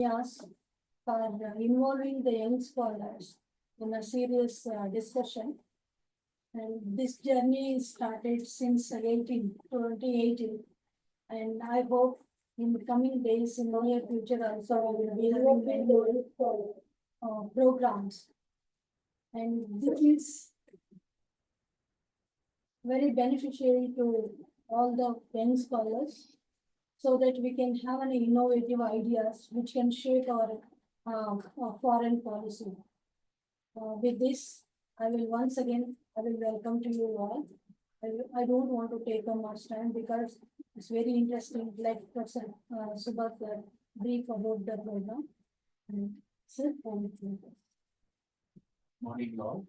NIAS for involving the young scholars in a serious discussion. And this journey started since 2018. And I hope in the coming days, in the near future also, we will be having many more programs. And this is very beneficial to all the young scholars so that we can have an innovative ideas which can shape our foreign policy. With this, I will welcome to you all. I don't want to take up much time because it's very interesting. Let Professor Subhath brief about the program. Sir, thank you. Morning, all.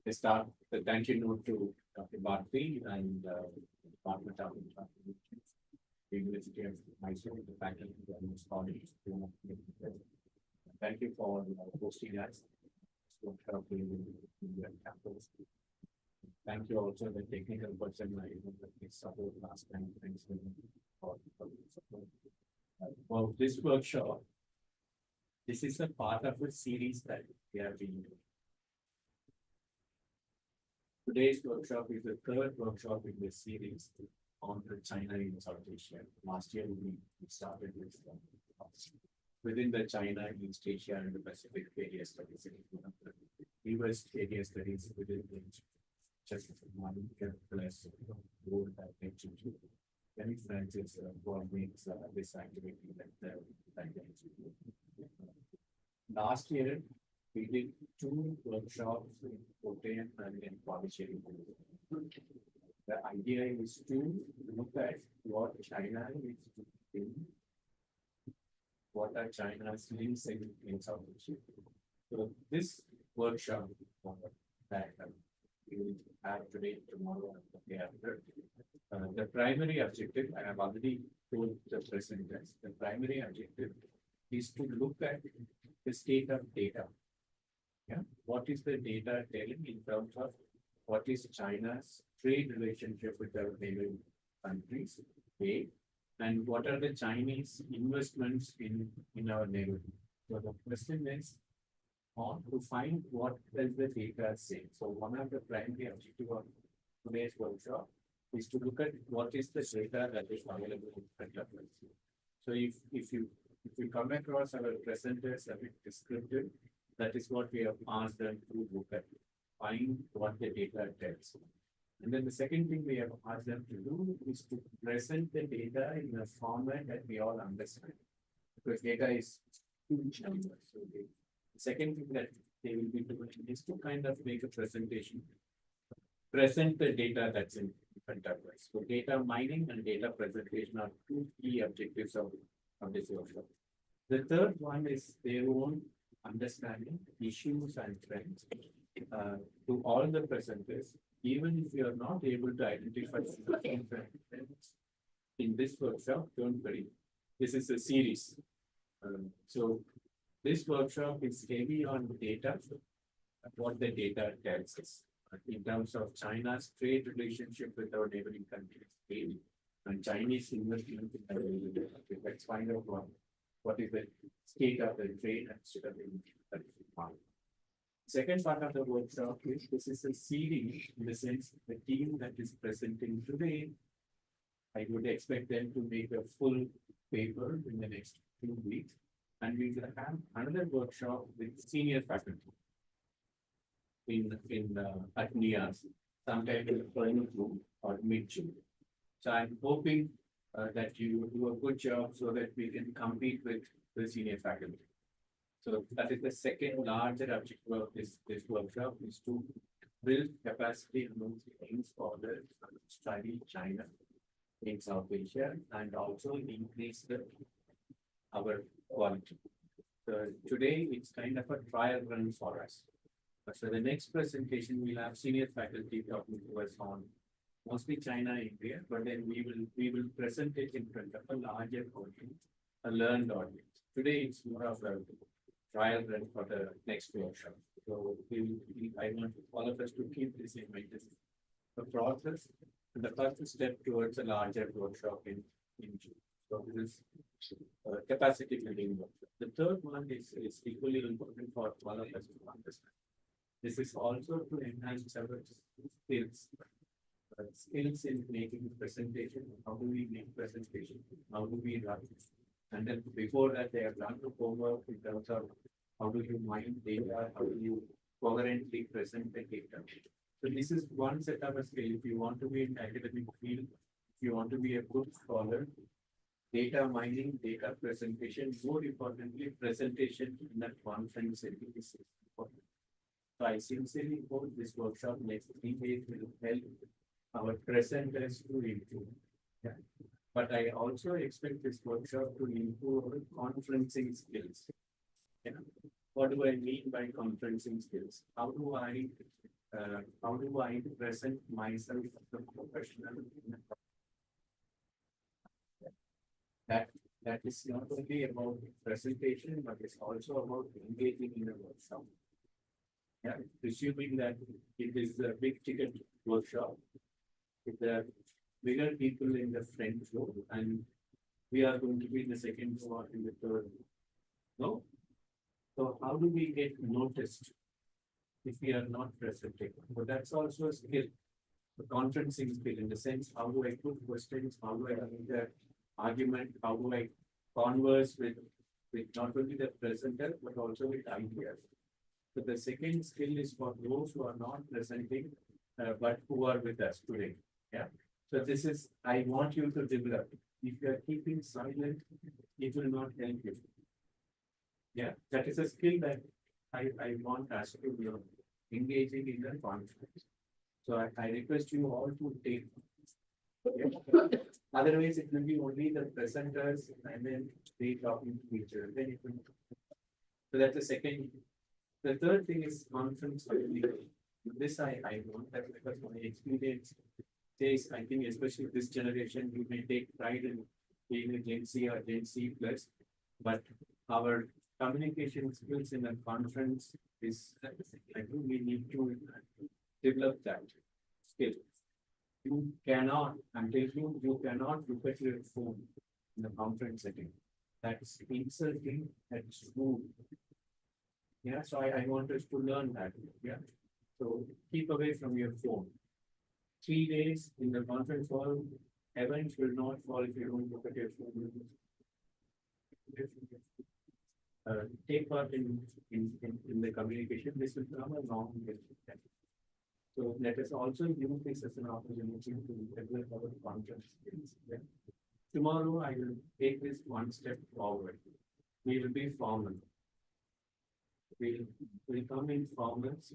They start the thank you note to Dr. Bharti and Department of University of Mysore, the faculty and scholars. Thank you for hosting us. Thank you also the technical person that support last time. Thanks for support. For this workshop, this is a part of a series that we have been doing. Today's workshop is the third workshop in this series on China in South Asia. Last year we started with within the China, East Asia, and the Pacific area studies. US area studies within the just one plus goal that many friends is what makes this activity that last year we did 2 workshops in Kottayam and in Pondicherry. The idea is to look at what China is doing, what are China's links in South Asia. So this workshop that we will have today, tomorrow, and the day after. The primary objective, I have already told the presenters, the primary objective is to look at the state of data. Yeah, what is the data telling in terms of what is China's trade relationship with our neighboring countries, A, and what are the Chinese investments in our neighborhood. So the question is to find what does the data say. So one of the primary objectives of today's workshop is to look at what is the data that is available in front of us. So if you come across our presenters a bit descriptive, that is what we have asked them to look at, find what the data tells. And then the second thing we have asked them to do is to present the data in a format that we all understand. Because data is huge numbers. So the second thing that they will be doing is to kind of make a presentation, present the data that's in front of us. So data mining and data presentation are 2 key objectives of this workshop. The third one is their own understanding issues and trends to all the presenters. Even if you are not able to identify trends in this workshop, don't worry. This is a series. So this workshop is heavy on data, what the data tells us in terms of China's trade relationship with our neighboring countries and Chinese investment in our neighboring countries. Let's find out what is the state of the trade and state of the market. Second part of the workshop is this is a series in the sense the team that is presenting today, I would expect them to make a full paper in the next 2 weeks. And we will have another workshop with senior faculty at NIAS, sometime in the early June or mid-June. So I'm hoping that you do a good job so that we can compete with the senior faculty. So that is the second larger objective of this workshop, is to build capacity among young scholars to study China in South Asia and also increase our quality. So today it's kind of a trial run for us. So the next presentation we'll have senior faculty talking to us on mostly China, India, but then we will present it in front of a larger audience, a learned audience. Today it's more of a trial run for the next workshop. So I want all of us to keep this in mind. This is the process and the first step towards a larger workshop in June. So this is capacity building workshop. The third one is equally important for all of us to understand. This is also to enhance our skills. Skills in making presentation, how do we make presentation, how do we run, and then before that they have done the homework in terms of how do you mine data, how do you coherently present the data. So this is one set of a skill. If you want to be in academic field, if you want to be a good scholar, data mining, data presentation, more importantly, presentation in that conference setting is important. So I sincerely hope this workshop next 3 days will help our presenters to improve. Yeah. But I also expect this workshop to improve our conferencing skills. Yeah. What do I mean by conferencing skills? How do I present myself as a professional? That is not only about presentation, but it's also about engaging in a workshop. Yeah, presuming that it is a big ticket workshop, with the bigger people in the front row, and we are going to be in the second row or in the third row. No? So how do we get noticed if we are not presenting? But that's also a skill, a conferencing skill, in the sense, how do I put questions, how do I have the argument, how do I converse with not only the presenter, but also with ideas. So the second skill is for those who are not presenting, but who are with us today. Yeah. So this is, I want you to develop. If you are keeping silent, it will not help you. Yeah, that is a skill that I want us to be engaging in the conference. So I request you all to take. Yeah. Otherwise, it will be only the presenters and then they talking to each other. Then it will. So that's the second. The third thing is conference. This I want that because my experience says, I think especially this generation, we may take pride in being a Gen Z or Gen Z plus, but our communication skills in a conference is, I think we need to develop that skill. You cannot, until you cannot look at your phone in the conference setting. That's insulting, that's rude. Yeah, so I want us to learn that. Yeah. So keep away from your phone. 3 days in the conference hall, heavens will not fall if you don't look at your phone. Take part in the communication. This will become a long relationship. So let us also use this as an opportunity to develop our conference skills. Yeah. Tomorrow I will take this one step forward. We will be formal. We'll come in formats,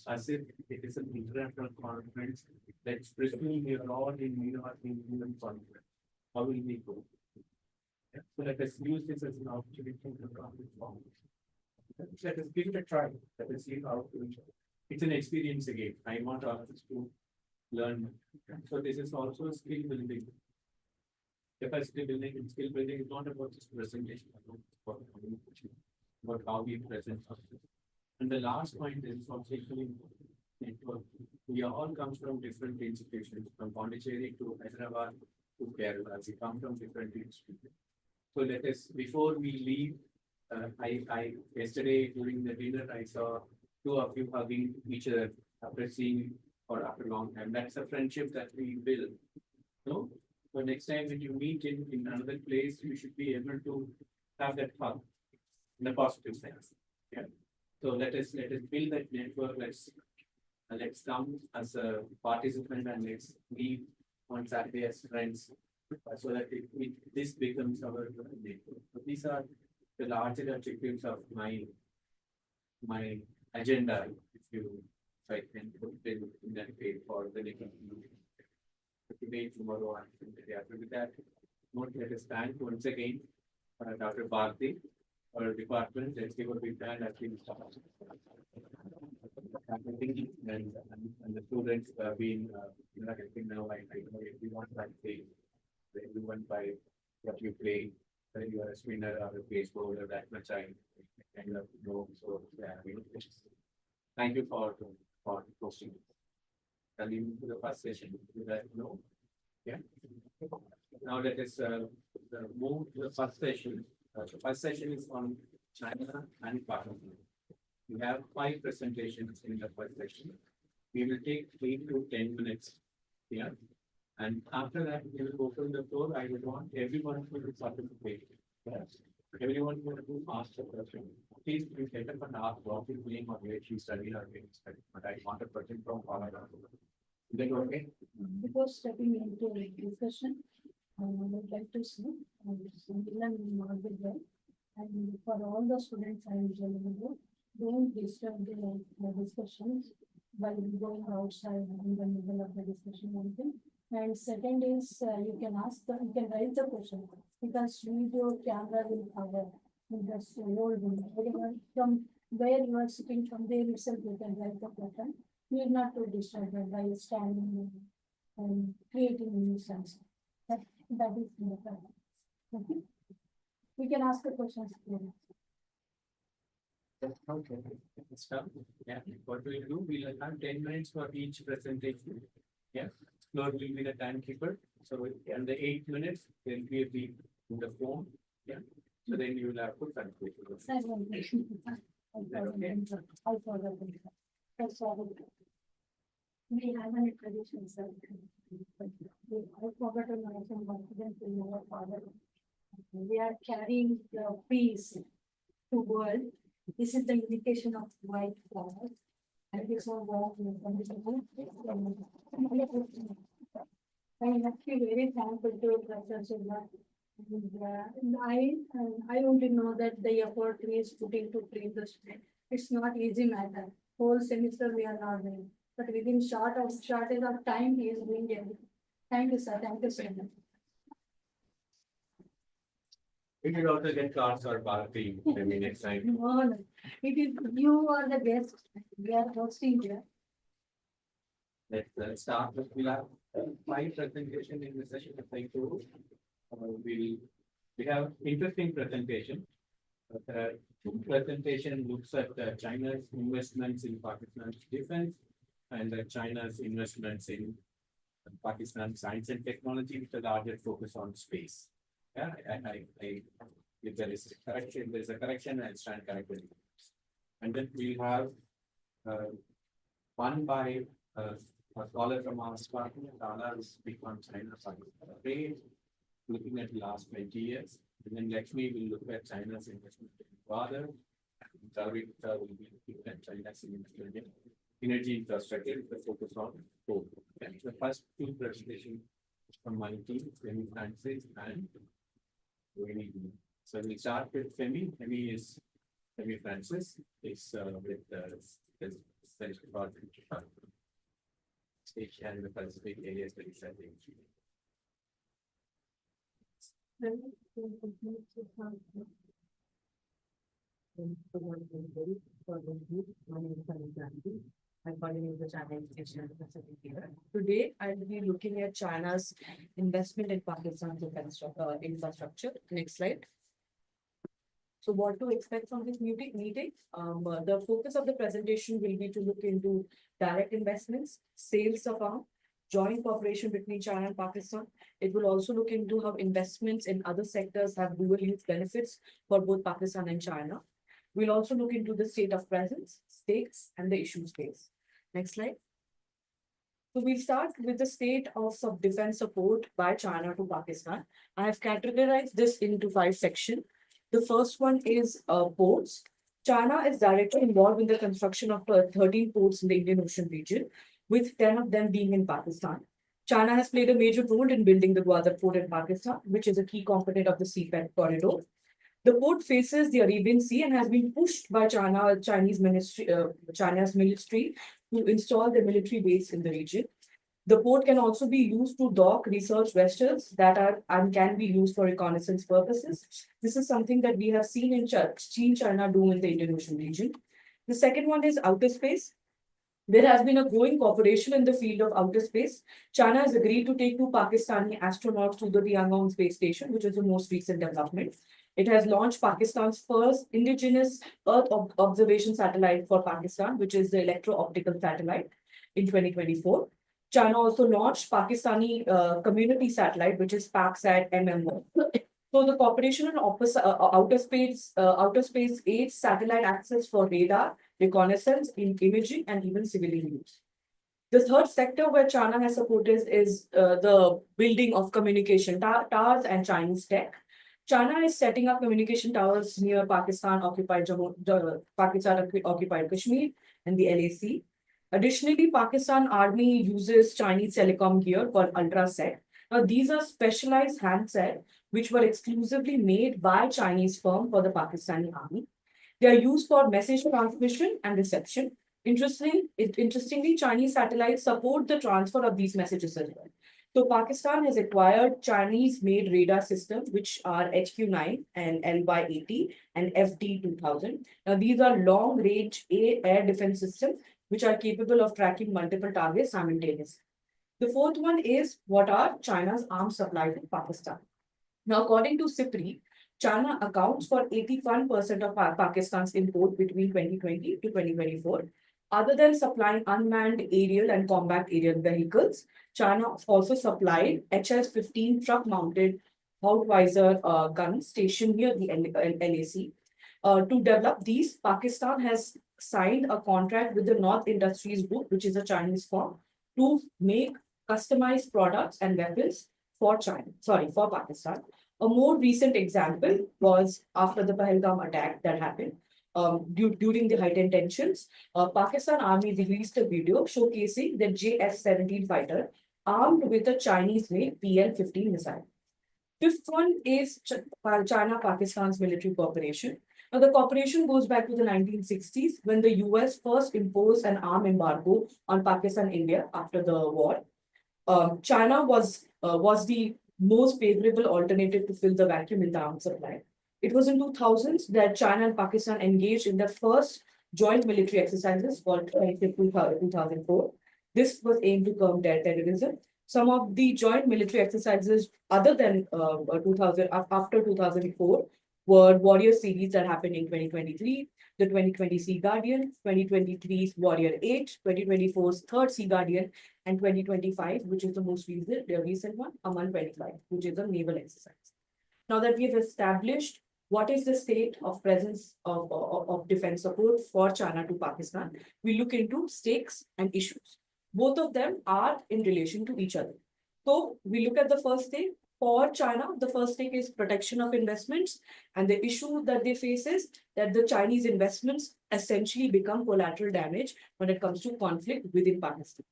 as if it is an international conference. Let's presume we are all in New York in human conference. How will we go? Yeah. So let us use this as an opportunity to come in formats. Let us give it a try. Let us see how to. It's an experience again. I want us to learn. So this is also skill building. Capacity building and skill building is not about just presentation, about communication, about how we present ourselves. And the last point is also equally important. Network. We all come from different institutions, from Pondicherry to Hyderabad to Kerala. We come from different institutions. So let us, before we leave, I yesterday during the dinner, I saw 2 of you hugging each other after seeing or after a long time. That's a friendship that we build. No? So next time when you meet in another place, you should be able to have that hug in a positive sense. Yeah. So let us build that network. Let's come as a participant and let's meet on Saturday as friends, so that this becomes our network. So these are the larger objectives of my agenda, if I can put it in that way for the next today, tomorrow, and the day after. With that, let us thank once again Dr. Bharti, our department. Let's give a big hand as we start. And the students have been helping now. I know everyone by play, everyone by what you play, whether you are a spinner or a baseball or that much I kind of know. So yeah, thank you for hosting. Coming to the first session, you guys know. Yeah. Now let us move to the first session. The first session is on China and Pakistan. We have 5 presentations in the first session. We will take 8 to 10 minutes here. And after that, we will open the floor. I would want everyone to participate. Yes. Everyone who want to ask a question. Please be set up and ask what is name or where she studied or where she studied. But I want a person from Canada. Is that okay? Before stepping into a discussion, I would like to say, Milan will not be there. And for all the students I usually do, don't disturb the discussions by going outside in the middle of the discussion. One thing. And second is, you can raise the question, because video camera will cover in this whole room. Everyone from where you are sitting, from there itself you can raise the question. Need not to disturb them by standing and creating a nuisance. That is the problem. Okay. We can ask the questions. Okay. Start. Yeah. What we'll do, we'll have 10 minutes for each presentation. Yeah. Floor will be the timekeeper. So in the 8 minutes, there will be a beep in the phone. Yeah. So then you will have to conclude. I forgot. That's all. We have any traditions. I forgot to mention confidence in our father. We are carrying the peace to world. This is the indication of white flower. And this one I am actually very thankful to Professor Shiva. And I only know that the effort he is putting to train the student. It's not easy matter. Whole semester we are not doing, but within shortage of time he is doing it. Thank you, sir. Thank you so much. We will also get class or party maybe next time. No. It is you are the guest. We are hosting here. Let's start with we'll have 5 presentation in the session. Thank you. We have interesting presentation. Presentation looks at China's investments in Pakistan's defense and China's investments in Pakistan science and technology with a larger focus on space. Yeah, if there is a correction, I'll stand corrected. And then we have one by a scholar from our department, Dana will speak on China's trade, looking at the last 20 years. And then Lakshmi will look at China's investment in water. Javita will be looking at China's investment in energy infrastructure with a focus on coal. Okay. The first 2 presentations from my team, Femi Francis and Rohini. So we start with Femi. Femi Francis is with the Central Department Asia and the Pacific Area Studies Center. I'm calling the China Education and Pacific here. Today, I'll be looking at China's investment in Pakistan's infrastructure. Next slide. So what to expect from this meeting? The focus of the presentation will be to look into direct investments, sales of arms, joint cooperation between China and Pakistan. It will also look into how investments in other sectors have dual use benefits for both Pakistan and China. We'll also look into the state of presence, stakes, and the issues faced. Next slide. So we'll start with the state of defense support by China to Pakistan. I have categorized this into 5 sections. The first one is ports. China is directly involved in the construction of 13 ports in the Indian Ocean region, with 10 of them being in Pakistan. China has played a major role in building the Gwadar port in Pakistan, which is a key component of the CPEC corridor. The port faces the Arabian Sea and has been pushed by China's military to install the military base in the region. The port can also be used to dock research vessels that are and can be used for reconnaissance purposes. This is something that we have seen China do in the Indian Ocean region. The second one is outer space. There has been a growing cooperation in the field of outer space. China has agreed to take 2 Pakistani astronauts to the Tiangong space station, which is the most recent development. It has launched Pakistan's first indigenous Earth observation satellite for Pakistan, which is the electro-optical satellite in 2024. China also launched Pakistani community satellite, which is PakSat MMO. So the cooperation on outer space aids satellite access for radar, reconnaissance, imaging, and even civilian use. The third sector where China has supported is the building of communication towers and Chinese tech. China is setting up communication towers near Pakistan occupied Kashmir and the LAC. Additionally, Pakistan Army uses Chinese telecom gear called Ultraset. Now, these are specialized handsets which were exclusively made by Chinese firm for the Pakistani Army. They are used for message transmission and reception. Interestingly, Chinese satellites support the transfer of these messages as well. So Pakistan has acquired Chinese-made radar systems, which are HQ-9 and LY-80 and FD-2000. Now, these are long-range air defense systems, which are capable of tracking multiple targets simultaneously. The fourth one is what are China's arms supply to Pakistan. Now, according to CIPRI, China accounts for 81% of Pakistan's import between 2020 to 2024. Other than supplying unmanned aerial and combat aerial vehicles, China also supplied HS-15 truck-mounted Haubitzer guns stationed near the LAC. To develop these, Pakistan has signed a contract with the North Industries Group, which is a Chinese firm, to make customized products and weapons for Pakistan. A more recent example was after the Pahalgam attack that happened. During the heightened tensions, Pakistan Army released a video showcasing the JF-17 fighter armed with a Chinese-made PL-15 missile. Fifth one is China-Pakistan's military cooperation. Now, the cooperation goes back to the 1960s when the US first imposed an arm embargo on Pakistan and India after the war. China was the most favorable alternative to fill the vacuum in the arms supply. It was in 2000s that China and Pakistan engaged in the first joint military exercises called 2004. This was aimed to curb terrorism. Some of the joint military exercises other than after 2004 were Warrior series that happened in 2023, the 2020 Sea Guardian, 2023's Warrior 8, 2024's Third-Sea Guardian, and 2025, which is the most recent one, Aman 25, which is a naval exercise. Now that we have established what is the state of presence of defense support for China to Pakistan, we look into stakes and issues. Both of them are in relation to each other. So we look at the first stake. For China, the first stake is protection of investments, and the issue that they face is that the Chinese investments essentially become collateral damage when it comes to conflict within Pakistan.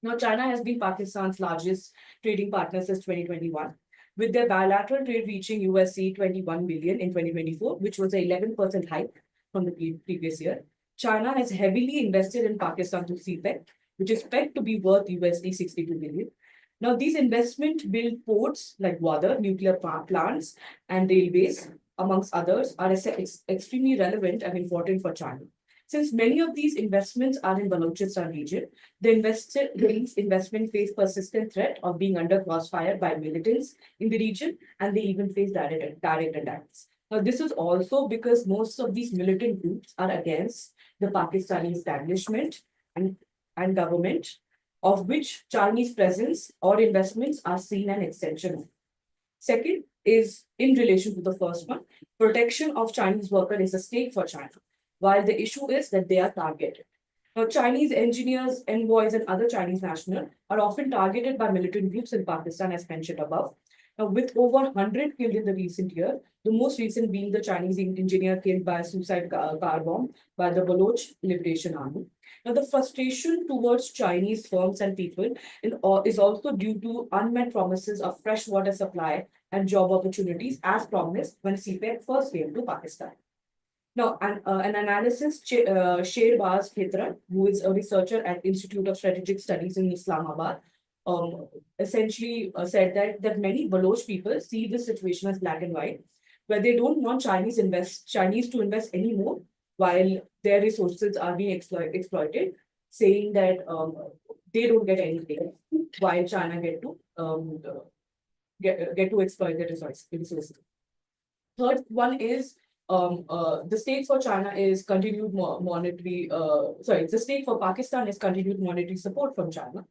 Now, China has been Pakistan's largest trading partner since 2021, with their bilateral trade reaching USD 21 billion in 2024, which was an 11% hike from the previous year. China has heavily invested in Pakistan through CPEC, which is pegged to be worth USD 62 billion. Now, these investments build ports like water, nuclear plants, and railways, amongst others, are extremely relevant and important for China. Since many of these investments are in Balochistan region, the investment face persistent threat of being under crossfire by militants in the region, and they even face direct attacks. Now, this is also because most of these militant groups are against the Pakistani establishment and government, of which Chinese presence or investments are seen an extension of. Second is in relation to the first one, protection of Chinese workers is a stake for China, while the issue is that they are targeted. Now, Chinese engineers, envoys, and other Chinese nationals are often targeted by militant groups in Pakistan, as mentioned above. Now, with over 100 killed in the recent year, the most recent being the Chinese engineer killed by a suicide car bomb by the Baloch Liberation Army. Now, the frustration towards Chinese firms and people is also due to unmet promises of fresh water supply and job opportunities as promised when CPEC first came to Pakistan. Now, an analysis shared by Hitra, who is a researcher at Institute of Strategic Studies in Islamabad, essentially said that many Baloch people see this situation as black and white, where they don't want Chinese to invest anymore while their resources are being exploited, saying that they don't get anything while China get to exploit their resources. Third one is the stake for China is continued monetary. The stake for Pakistan is continued monetary support from China.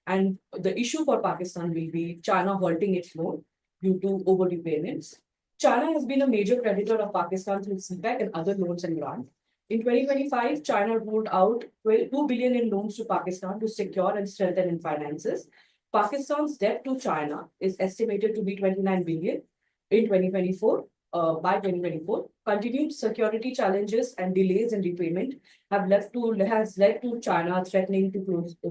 And the issue for Pakistan will be China halting its loan due to overdue payments. China has been a major creditor of Pakistan through CPEC and other loans and grants. In 2025, China rolled out 2 billion in loans to Pakistan to secure and strengthen its finances. Pakistan's debt to China is estimated to be 29 billion in 2024. By 2024, continued security challenges and delays in repayment has led to China threatening to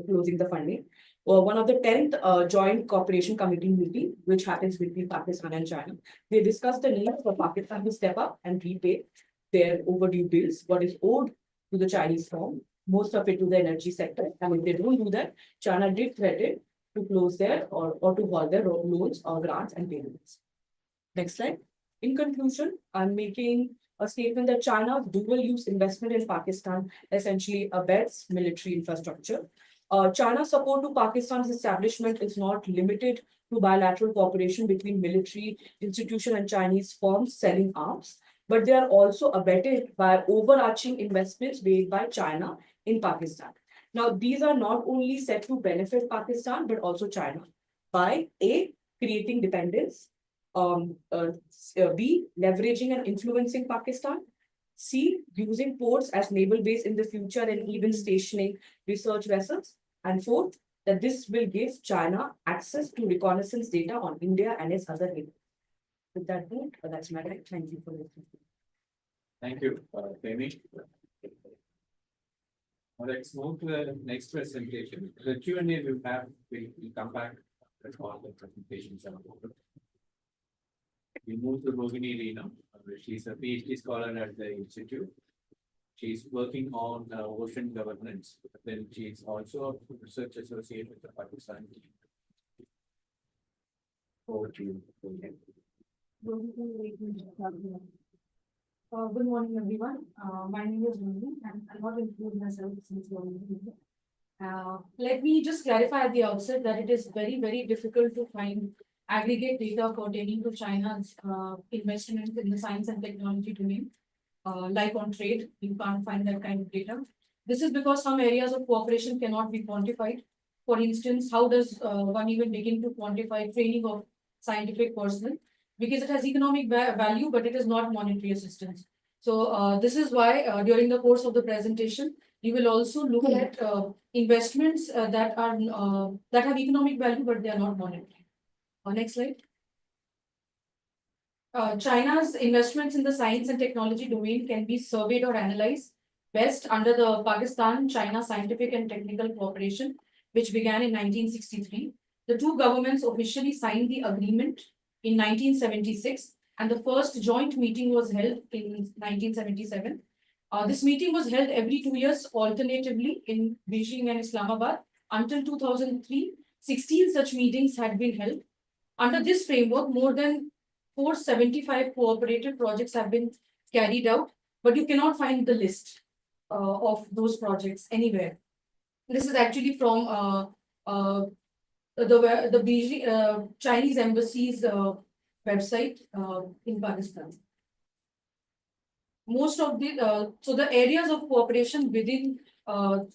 closing the funding. One of the 10th Joint Cooperation Committee meeting, which happens between Pakistan and China, they discussed the need for Pakistan to step up and repay their overdue bills, what is owed to the Chinese firm, most of it to the energy sector. And if they don't do that, China did threaten to close their or to halt their loans or grants and payments. Next slide. In conclusion, I'm making a statement that China's dual-use investment in Pakistan essentially abets military infrastructure. China's support to Pakistan's establishment is not limited to bilateral cooperation between military institution and Chinese firms selling arms, but they are also abetted by overarching investments made by China in Pakistan. Now, these are not only set to benefit Pakistan, but also China by A, creating dependence, B, leveraging and influencing Pakistan, C, using ports as naval base in the future and even stationing research vessels, and fourth, that this will give China access to reconnaissance data on India and its other neighbors. With that note, that's my right. Thank you for listening. Thank you, Temi. Let's move to the next presentation. The Q&A we'll come back as all the presentations are over. We move to Rohini Reena. She's a PhD scholar at the Institute. She's working on ocean governance. Then she's also a research associate with the Pakistan team. Over to you, Rohini. Good morning, everyone. My name is Rohini, and I'll not introduce myself since you're already here. Let me just clarify at the outset that it is very, very difficult to find aggregate data pertaining to China's investment in the science and technology domain. Like on trade, you can't find that kind of data. This is because some areas of cooperation cannot be quantified. For instance, how does one even begin to quantify training of scientific personnel? Because it has economic value, but it is not monetary assistance. So this is why during the course of the presentation, we will also look at investments that have economic value, but they are not monetary. Next slide. China's investments in the science and technology domain can be surveyed or analyzed best under the Pakistan-China Scientific and Technical Cooperation, which began in 1963. The two governments officially signed the agreement in 1976, and the first joint meeting was held in 1977. This meeting was held every 2 years alternatively in Beijing and Islamabad. Until 2003, 16 such meetings had been held. Under this framework, more than 475 cooperative projects have been carried out, but you cannot find the list of those projects anywhere. This is actually from the Beijing Chinese embassy's website in Pakistan. Most of the so the areas of cooperation within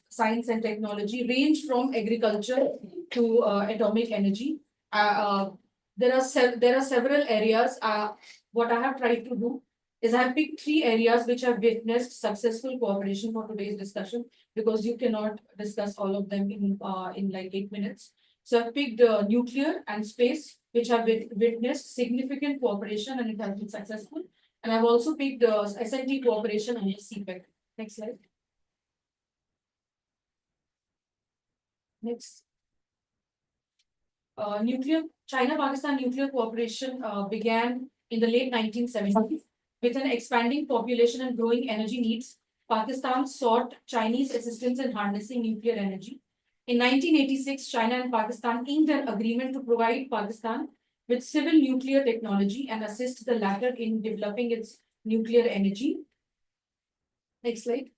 science and technology range from agriculture to atomic energy. There are several areas. What I have tried to do is I have picked 3 areas which have witnessed successful cooperation for today's discussion, because you cannot discuss all of them in like 8 minutes. So I've picked nuclear and space, which have witnessed significant cooperation and it has been successful. And I've also picked SNT cooperation and CPEC. Next slide. Next. China-Pakistan nuclear cooperation began in the late 1970s. With an expanding population and growing energy needs, Pakistan sought Chinese assistance in harnessing nuclear energy. In 1986, China and Pakistan inked an agreement to provide Pakistan with civil nuclear technology and assist the latter in developing its nuclear energy. Next slide.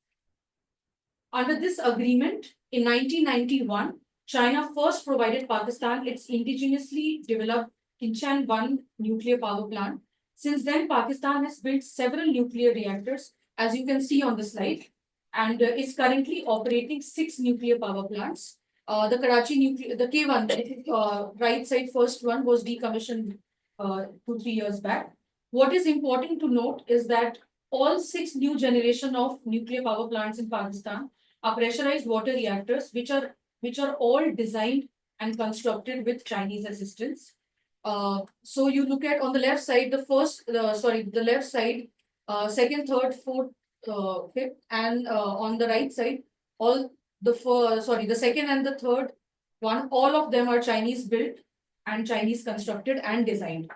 Under this agreement, in 1991, China first provided Pakistan its indigenously developed Kinchan 1 nuclear power plant. Since then, Pakistan has built several nuclear reactors, as you can see on the slide, and is currently operating 6 nuclear power plants. The Karachi nuclear, the K1, right side first one was decommissioned 2-3 years back. What is important to note is that all 6 new generation of nuclear power plants in Pakistan are pressurized water reactors, which are all designed and constructed with Chinese assistance. So you look at on the left side, the left side, second, third, fourth, fifth, and on the right side, all the second and the third one, all of them are Chinese built and Chinese constructed and designed.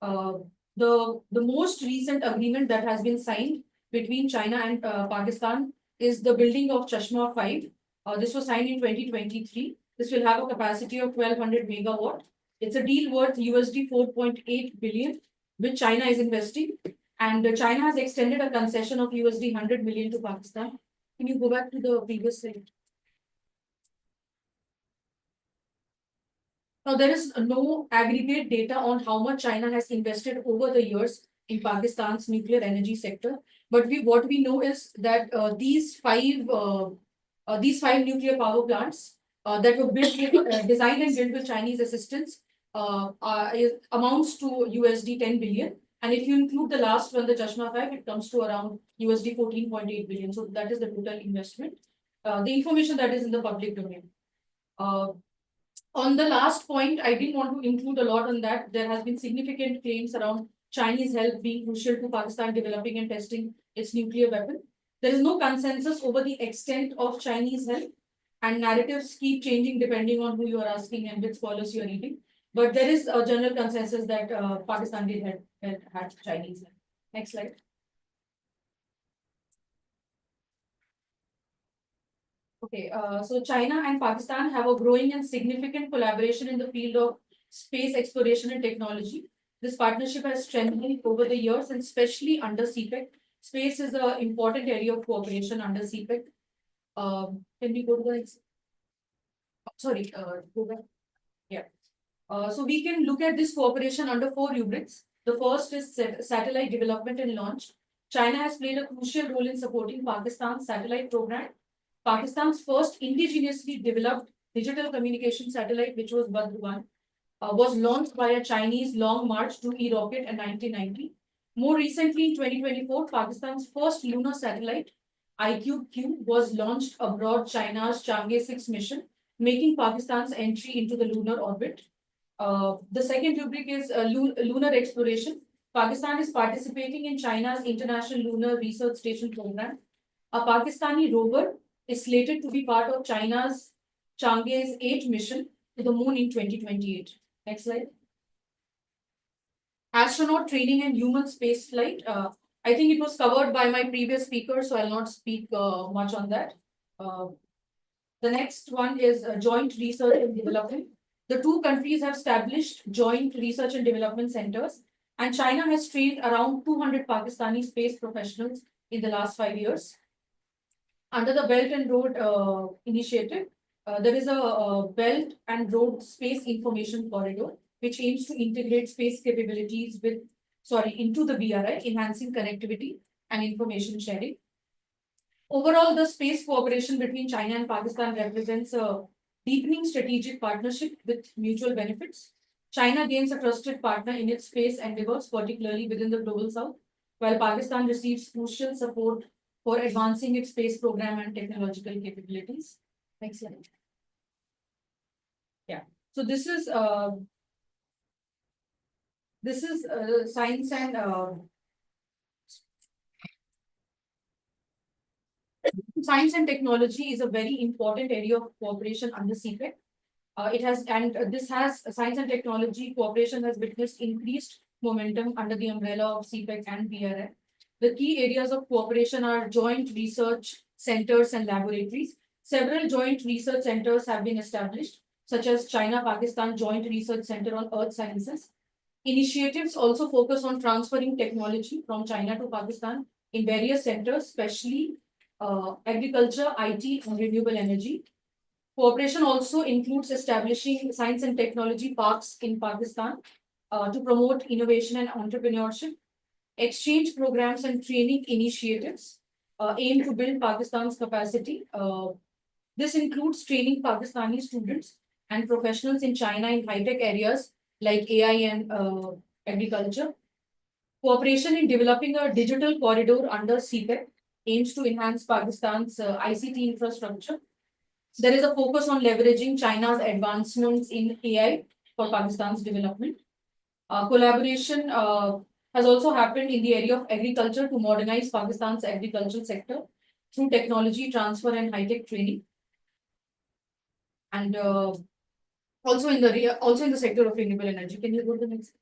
Uh, the most recent agreement that has been signed between China and Pakistan is the building of Chashma 5. This was signed in 2023. This will have a capacity of 1200 megawatt. It's a deal worth USD 4.8 billion, which China is investing. And China has extended a concession of USD 100 million to Pakistan. Can you go back to the previous slide? Now, there is no aggregate data on how much China has invested over the years in Pakistan's nuclear energy sector. But what we know is that these five nuclear power plants that were designed and built with Chinese assistance amounts to USD 10 billion. And if you include the last one, the Chashma 5, it comes to around USD 14.8 billion. So that is the total investment. The information that is in the public domain. On the last point, I didn't want to include a lot on that. There has been significant claims around Chinese help being crucial to Pakistan developing and testing its nuclear weapon. There is no consensus over the extent of Chinese help, and narratives keep changing depending on who you are asking and which scholars you are reading. But there is a general consensus that Pakistan did had Chinese help. Next slide. Okay, so China and Pakistan have a growing and significant collaboration in the field of space exploration and technology. This partnership has strengthened over the years, and especially under CPEC. Space is an important area of cooperation under CPEC. Can we go to the next? Sorry, go back. Yeah. So we can look at this cooperation under 4 rubrics. The first is satellite development and launch. China has played a crucial role in supporting Pakistan's satellite program. Pakistan's first indigenously developed digital communication satellite, which was Badr-1, was launched by a Chinese Long March 2E rocket in 1990. More recently, in 2024, Pakistan's first lunar satellite, IQ-Q, was launched aboard China's Chang'e 6 mission, making Pakistan's entry into the lunar orbit. The second rubric is lunar exploration. Pakistan is participating in China's International Lunar Research Station program. A Pakistani rover is slated to be part of China's Chang'e's 8 mission to the moon in 2028. Next slide. Astronaut training and human space flight. I think it was covered by my previous speaker, so I'll not speak much on that. The next one is joint research and development. The two countries have established joint research and development centers, and China has trained around 200 Pakistani space professionals in the last 5 years. Under the Belt and Road Initiative, there is a Belt and Road Space Information Corridor, which aims to integrate space capabilities into the BRI, enhancing connectivity and information sharing. Overall, the space cooperation between China and Pakistan represents a deepening strategic partnership with mutual benefits. China gains a trusted partner in its space endeavors, particularly within the global south, while Pakistan receives crucial support for advancing its space program and technological capabilities. Next slide. Yeah. So this is science and science and technology is a very important area of cooperation under CPEC. Science and technology cooperation has witnessed increased momentum under the umbrella of CPEC and BRI. The key areas of cooperation are joint research centers and laboratories. Several joint research centers have been established, such as China-Pakistan Joint Research Center on Earth Sciences. Initiatives also focus on transferring technology from China to Pakistan in various centers, especially agriculture, IT, and renewable energy. Cooperation also includes establishing science and technology parks in Pakistan to promote innovation and entrepreneurship. Exchange programs and training initiatives aim to build Pakistan's capacity. This includes training Pakistani students and professionals in China in high-tech areas like AI and agriculture. Cooperation in developing a digital corridor under CPEC aims to enhance Pakistan's ICT infrastructure. There is a focus on leveraging China's advancements in AI for Pakistan's development. Collaboration has also happened in the area of agriculture to modernize Pakistan's agricultural sector through technology transfer and high-tech training. And also in the sector of renewable energy. Can you go to the next?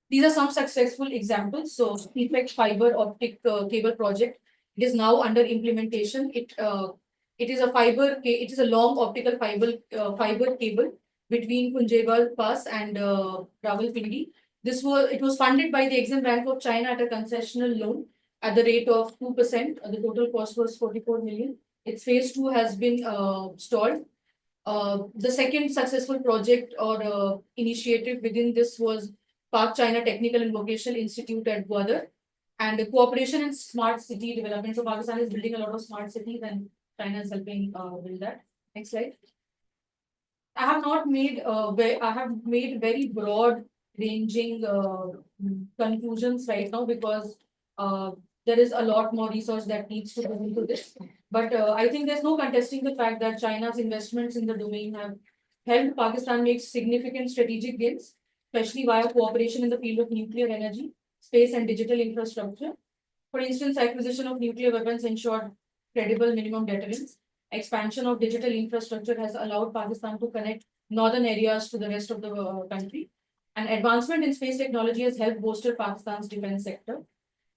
These are some successful examples. So, CPEC fiber optic cable project, it is now under implementation. It is a long optical fiber cable between Punjabal Pass and Rawalpindi. It was funded by the Exim Bank of China at a concessional loan at the rate of 2%. The total cost was 44 million. Its phase 2 has been stalled. The second successful project or initiative within this was Park China Technical and Vocational Institute at Gwadar, and the cooperation in smart city development. So Pakistan is building a lot of smart cities, and China is helping build that. Next slide. I have made very broad ranging conclusions right now because there is a lot more research that needs to go into this. But I think there's no contesting the fact that China's investments in the domain have helped Pakistan make significant strategic gains, especially via cooperation in the field of nuclear energy, space, and digital infrastructure. For instance, acquisition of nuclear weapons ensured credible minimum deterrence. Expansion of digital infrastructure has allowed Pakistan to connect northern areas to the rest of the country. And advancement in space technology has helped bolster Pakistan's defense sector.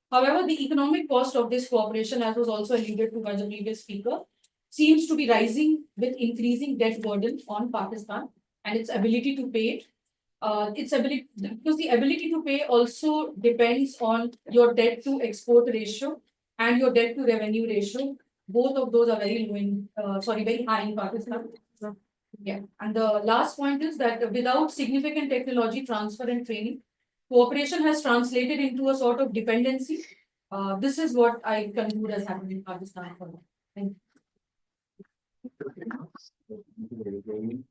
However, the economic cost of this cooperation, as was also alluded to by the previous speaker, seems to be rising with increasing debt burden on Pakistan and its ability to pay it. Because the ability to pay also depends on your debt to export ratio and your debt to revenue ratio. Both of those are very high in Pakistan. Yeah. And the last point is that without significant technology transfer and training, cooperation has translated into a sort of dependency. This is what I conclude as happening in Pakistan for now. Thank you.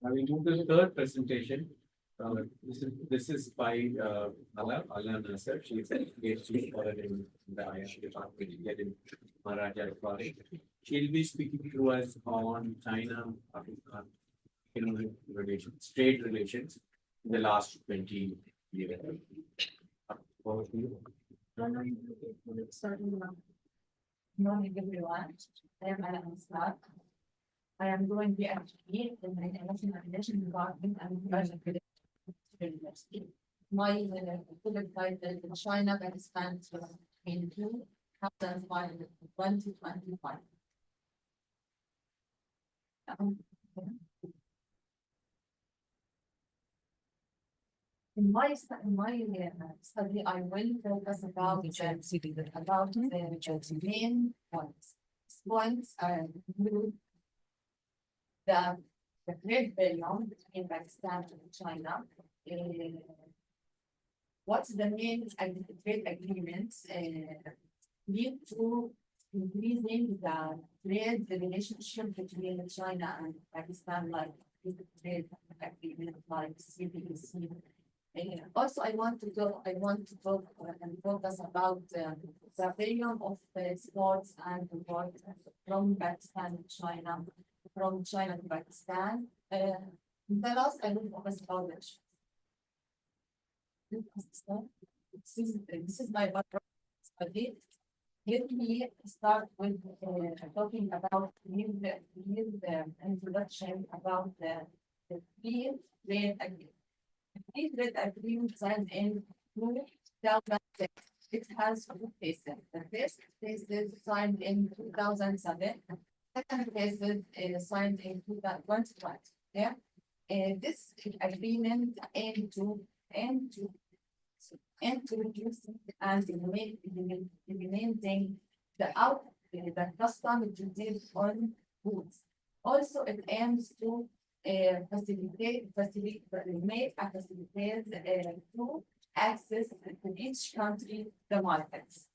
Now we move to the third presentation. This is by Ala Nasser. She is a PhD scholar in the NIAS department in Maharaja College. She'll be speaking to us on China, Pakistan, economic relations, trade relations in the last 20 years. Morning, everyone. I am Ala Nasser. I am going to be actually in the International Relations Department and International University. My bullet title is China Pakistan in 2025. In my study, I will focus about the main points. Points are the trade balance between Pakistan and China. What's the main trade agreements lead to increasing the trade relationship between China and Pakistan, like trade agreement like CPEC. Also, I want to talk and focus about the volume of exports and imports from Pakistan to China, from China to Pakistan. The last, I will focus about it. This is my background study. Let me start with talking about the introduction about the free trade agreement. Free trade agreement signed in 2006. It has two phases. The first phase is signed in 2007. Second phase is signed in 2020. Yeah. This agreement aimed to reduce and eliminating the custom duties on goods. Also, it aims to facilitate to access to each country the markets.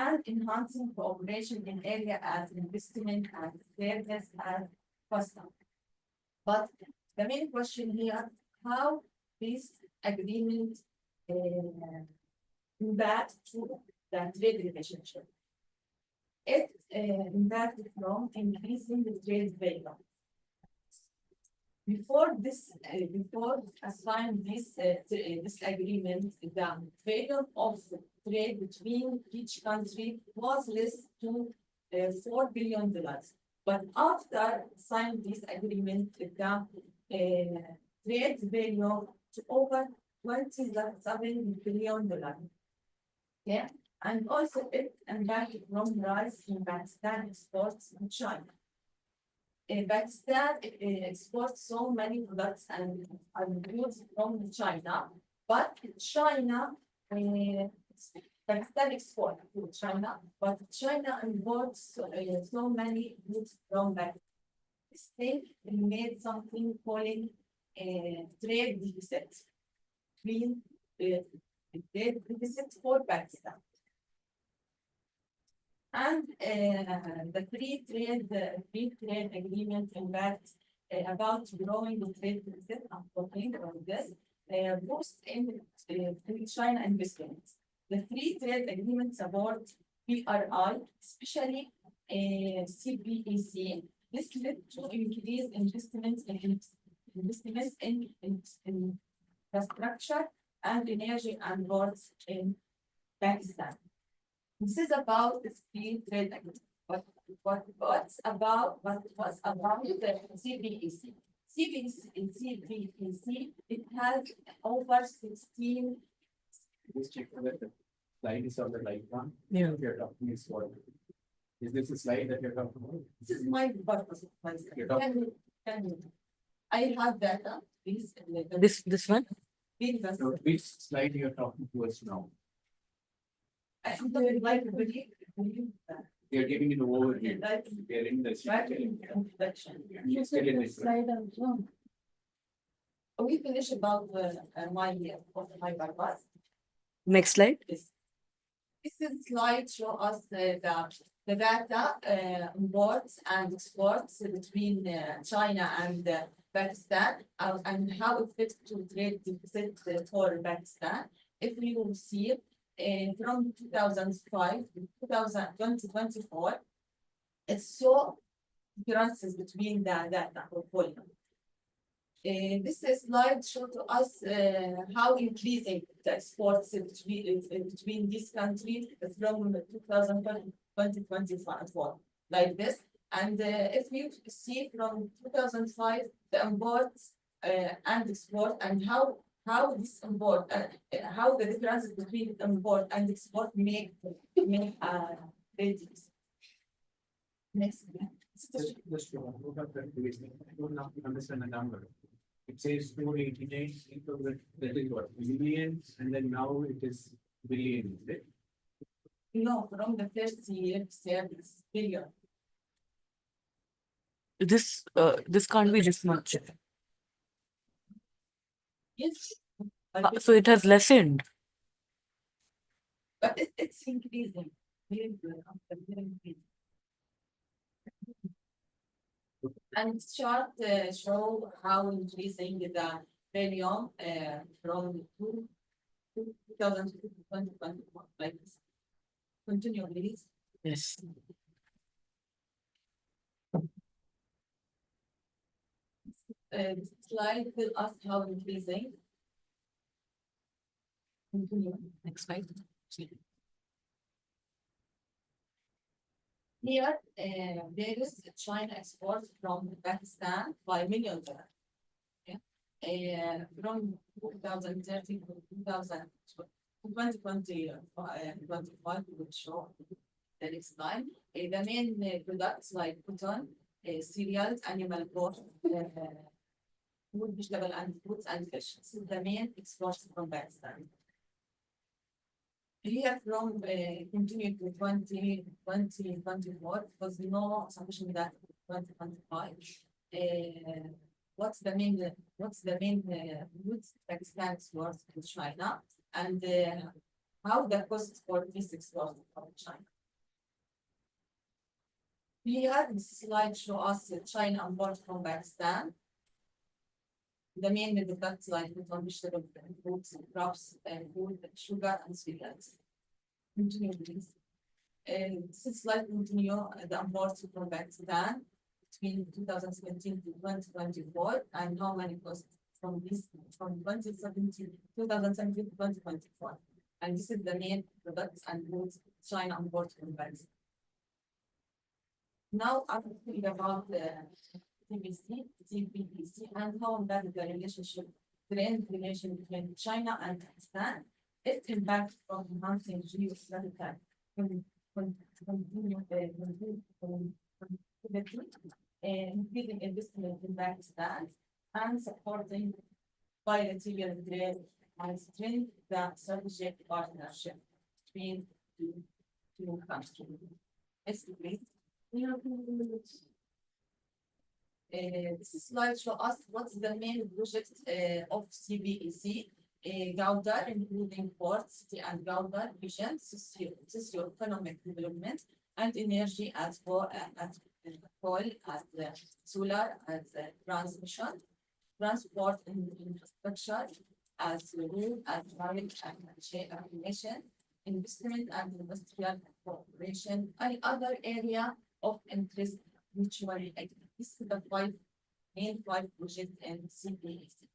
and enhancing cooperation in areas as investment and service and custom. But the main question here, how this agreement impact to the trade relationship? It impacted from increasing the trade value. Before assign this agreement, the value of trade between each country was less to $4 billion. But after signing this agreement, the trade value to over $27 billion. Yeah, and also it impacted from rise in Pakistan exports to China. Pakistan exports so many products and goods from China, but China, Pakistan export to China, but China imports so many goods from Pakistan. They made something calling trade deficit between trade deficit for Pakistan. And the free trade agreement impact about growing the trade deficit, I'm talking about this, boost in China investments. The free trade agreement support PRI, especially CPEC. This led to increased investments in infrastructure and energy and ports in Pakistan. This is about the free trade agreement. What's about the CPEC? CPEC, it has over 16. Please check whether the slide is on the right one. Yeah. You're talking is what? Is this a slide that you're talking about? This is my purpose of my You're study. talking- I have data, please. This one? So which slide you're talking to us now? I would like to believe You're giving it overview. that You're in the. introduction. You still in this. Slide on Zoom. We finish about my purpose. Next slide. This is slide show us the data imports and exports between China and Pakistan and how it fits to trade deficit for Pakistan. If we will see from 2005 to 2024, it's so differences between the data portfolio. This slide shows to us how increasing the exports between these countries from 2024, like this. And if you see from 2005, the imports and export and how this import, how the difference between import and export make reduce. Next. Just to look at that, I don't know if you understand the number. It says 289, that is what, millions, and then now it is billions, right? No, from the first year, it's billion. This can't be this much. Yes. So it has lessened. But it's increasing. Very good, very increasing. And chart show how increasing the volume from 2000 to 2021, like this. Continue, please. Yes. This slide will us how increasing. Continue. Next slide. Here, there is China export from Pakistan $5 million. Yeah. From 2013 to 2025, we will show the next slide. The main products like cotton, cereals, animal growth, food, vegetable and fruits and fish. This is the main exports from Pakistan. Here from continue to 2024, because no sufficient data 2025. What's the main goods Pakistan exports to China, and how the cost for this export from China. Here, this slide show us China import from Pakistan. The main products like vegetable, fruits, and crops, food, sugar, and sweeteners. Continue, please. This slide continue the imports from Pakistan between 2017 to 2024, and how many cost from this from 2017 to 2024. And this is the main products and goods China imports from Pakistan. Now I'm talking about CBDC, and how that the relationship, trend relation between China and Pakistan, its impact from enhancing geostrategic increasing investment in Pakistan and supporting bilateral trade and strengthen the strategic partnership between the two countries. Next, please. This slide shows us what's the main project of CBEC, Gouda, including port, city and Gouda vision, socio-economic development, and energy as well as coal, as solar, as transmission, transport and infrastructure, as road, as rail and aviation, investment and industrial cooperation, and other area of interest mutually. This is the main five projects in CBEC.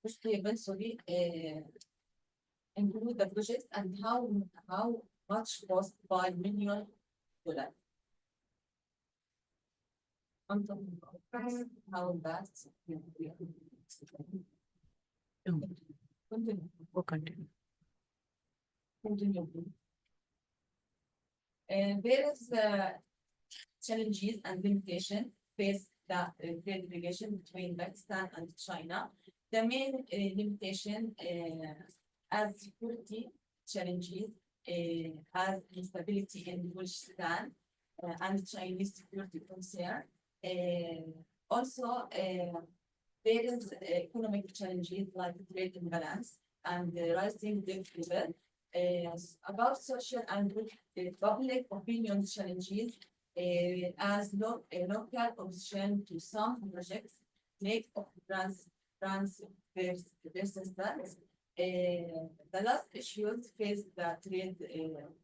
Stable, sorry, include the projects and how much cost by $1 million. I'm talking about price, how that's. Continue. Continue. There is challenges and limitations face the trade relation between Pakistan and China. The main limitation as security challenges, as instability in Balochistan and Chinese security concern. Also, there is economic challenges like trade imbalance and rising debt level. About social and public opinion challenges, as local opposition to some projects, lack of persistence. The last issues face the trade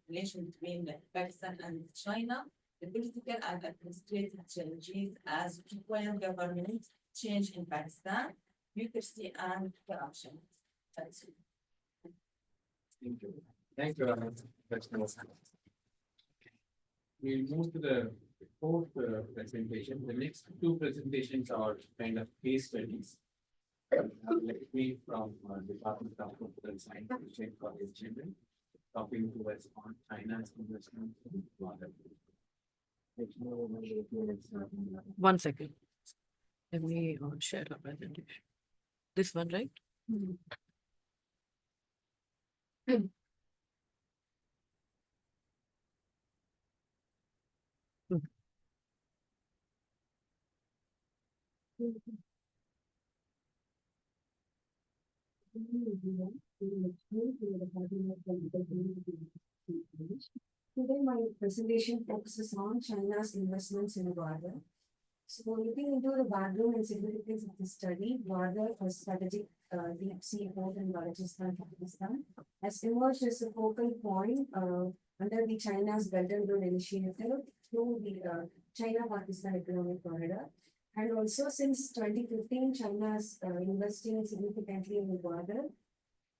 relation between Pakistan and China, the political and administrative challenges as frequent government change in Pakistan, bureaucracy and corruption. That's it. Thank you. Thank you, We'll move to the fourth presentation. The next two presentations are kind of case studies. Let me from Department of Computer Science, State College, Children, talking to us on China's investment in water. 1 second. Let me share a presentation. This one, right? Today, my presentation focuses on China's investments in water. So, looking into the background and significance of the study, water, a strategic deep sea port in Balochistan, Pakistan, has emerged as a focal point under the China's Belt and Road Initiative through the China-Pakistan Economic Corridor. And also, since 2015, China is investing significantly in water,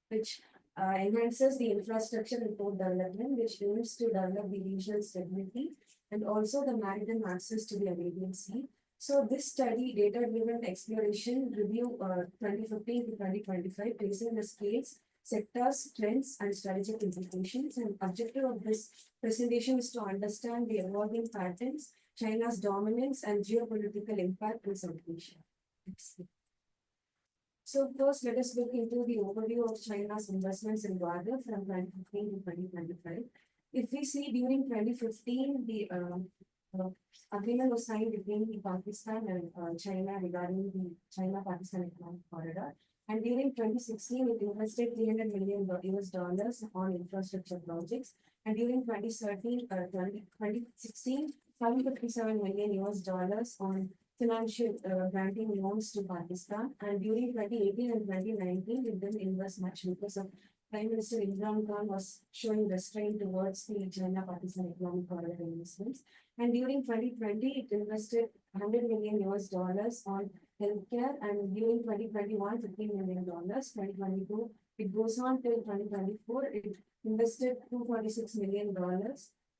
which enhances the infrastructure and port development, which aims to develop the regional stability and also the maritime access to the Arabian Sea. So this study, data-driven exploration review 2015 to 2025, placing the scales, sectors, trends, and strategic implications. And objective of this presentation is to understand the evolving patterns, China's dominance, and geopolitical impact in South Asia. So first, let us look into the overview of China's investments in water from 2015 to 2025. If we see during 2015, the agreement was signed between the Pakistan and China regarding the China-Pakistan economic corridor. And during 2016, it invested $300 million on infrastructure projects. And during 2016, $557 million on financial granting loans to Pakistan. And during 2018 and 2019, it didn't invest much because of Prime Minister Imran Khan was showing restraint towards the China-Pakistan economic corridor investments. And during 2020, it invested $100 million on healthcare, and during 2021, $15 million, 2022, it goes on till 2024, it invested $246 million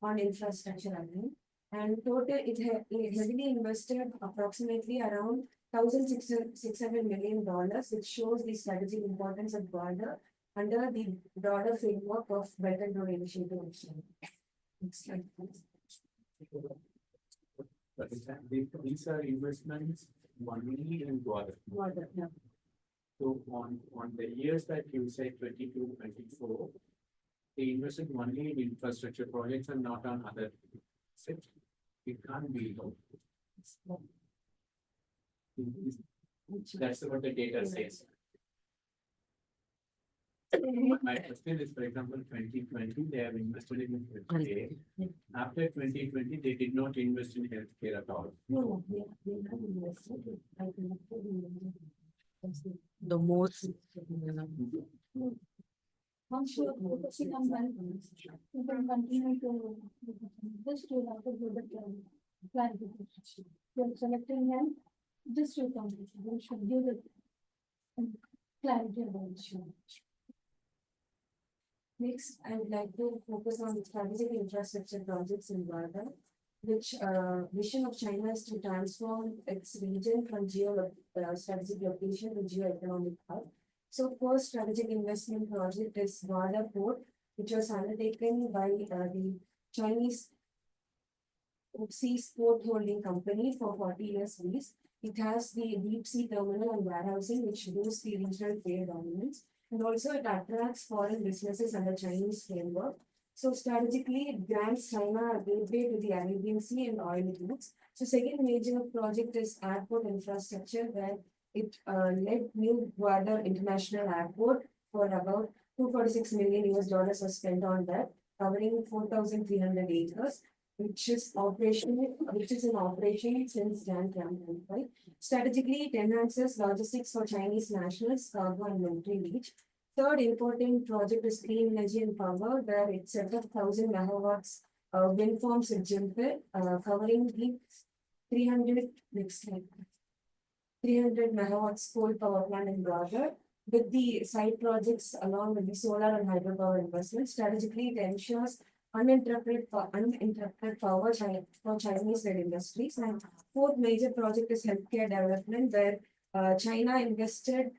on infrastructure again. And total, it heavily invested approximately around $1,600 million, which shows the strategic importance of border under the broader framework of Belt and Road Initiative. Next slide, please. But these are investments only in Guadalajara. Border, yeah. So on the years that you say 22, 24, they invested only in infrastructure projects and not on other things. It can't be. That's what the data says. My question is, for example, 2020, they have invested in healthcare. After 2020, they did not invest in healthcare at all. No, they have invested. I cannot tell you. The most. Once you are focusing on one, you can continue to just to have a good clarification. You're selecting and just to complete, you should give it clarity about it. Next, I would like to focus on strategic infrastructure projects in Guadalajara, which vision of China is to transform its region from strategic location to geo-economic hub. So, first strategic investment project is Guadalajara Port, which was undertaken by the Chinese Overseas Port Holding Company for 40 years lease. It has the deep sea terminal and warehousing, which boosts the regional trade dominance. And also it attracts foreign businesses under Chinese framework. So strategically, it grants China a gateway to the Arabian Sea and oil routes. So second major project is airport infrastructure, where it led New Guadalajara International Airport for about $246 million was spent on that, covering 4,300 acres, which is in operation since Jan 2025. Strategically, it enhances logistics for Chinese nationals, cargo and military reach. Third important project is clean energy and power, where it set up 1,000 megawatts wind farms in Jimpe, covering the 300 megawatts coal power plant in Guadalajara. With the side projects along with the solar and hydropower investments, strategically it ensures uninterrupted power for Chinese-led industries. And fourth major project is healthcare development, where China invested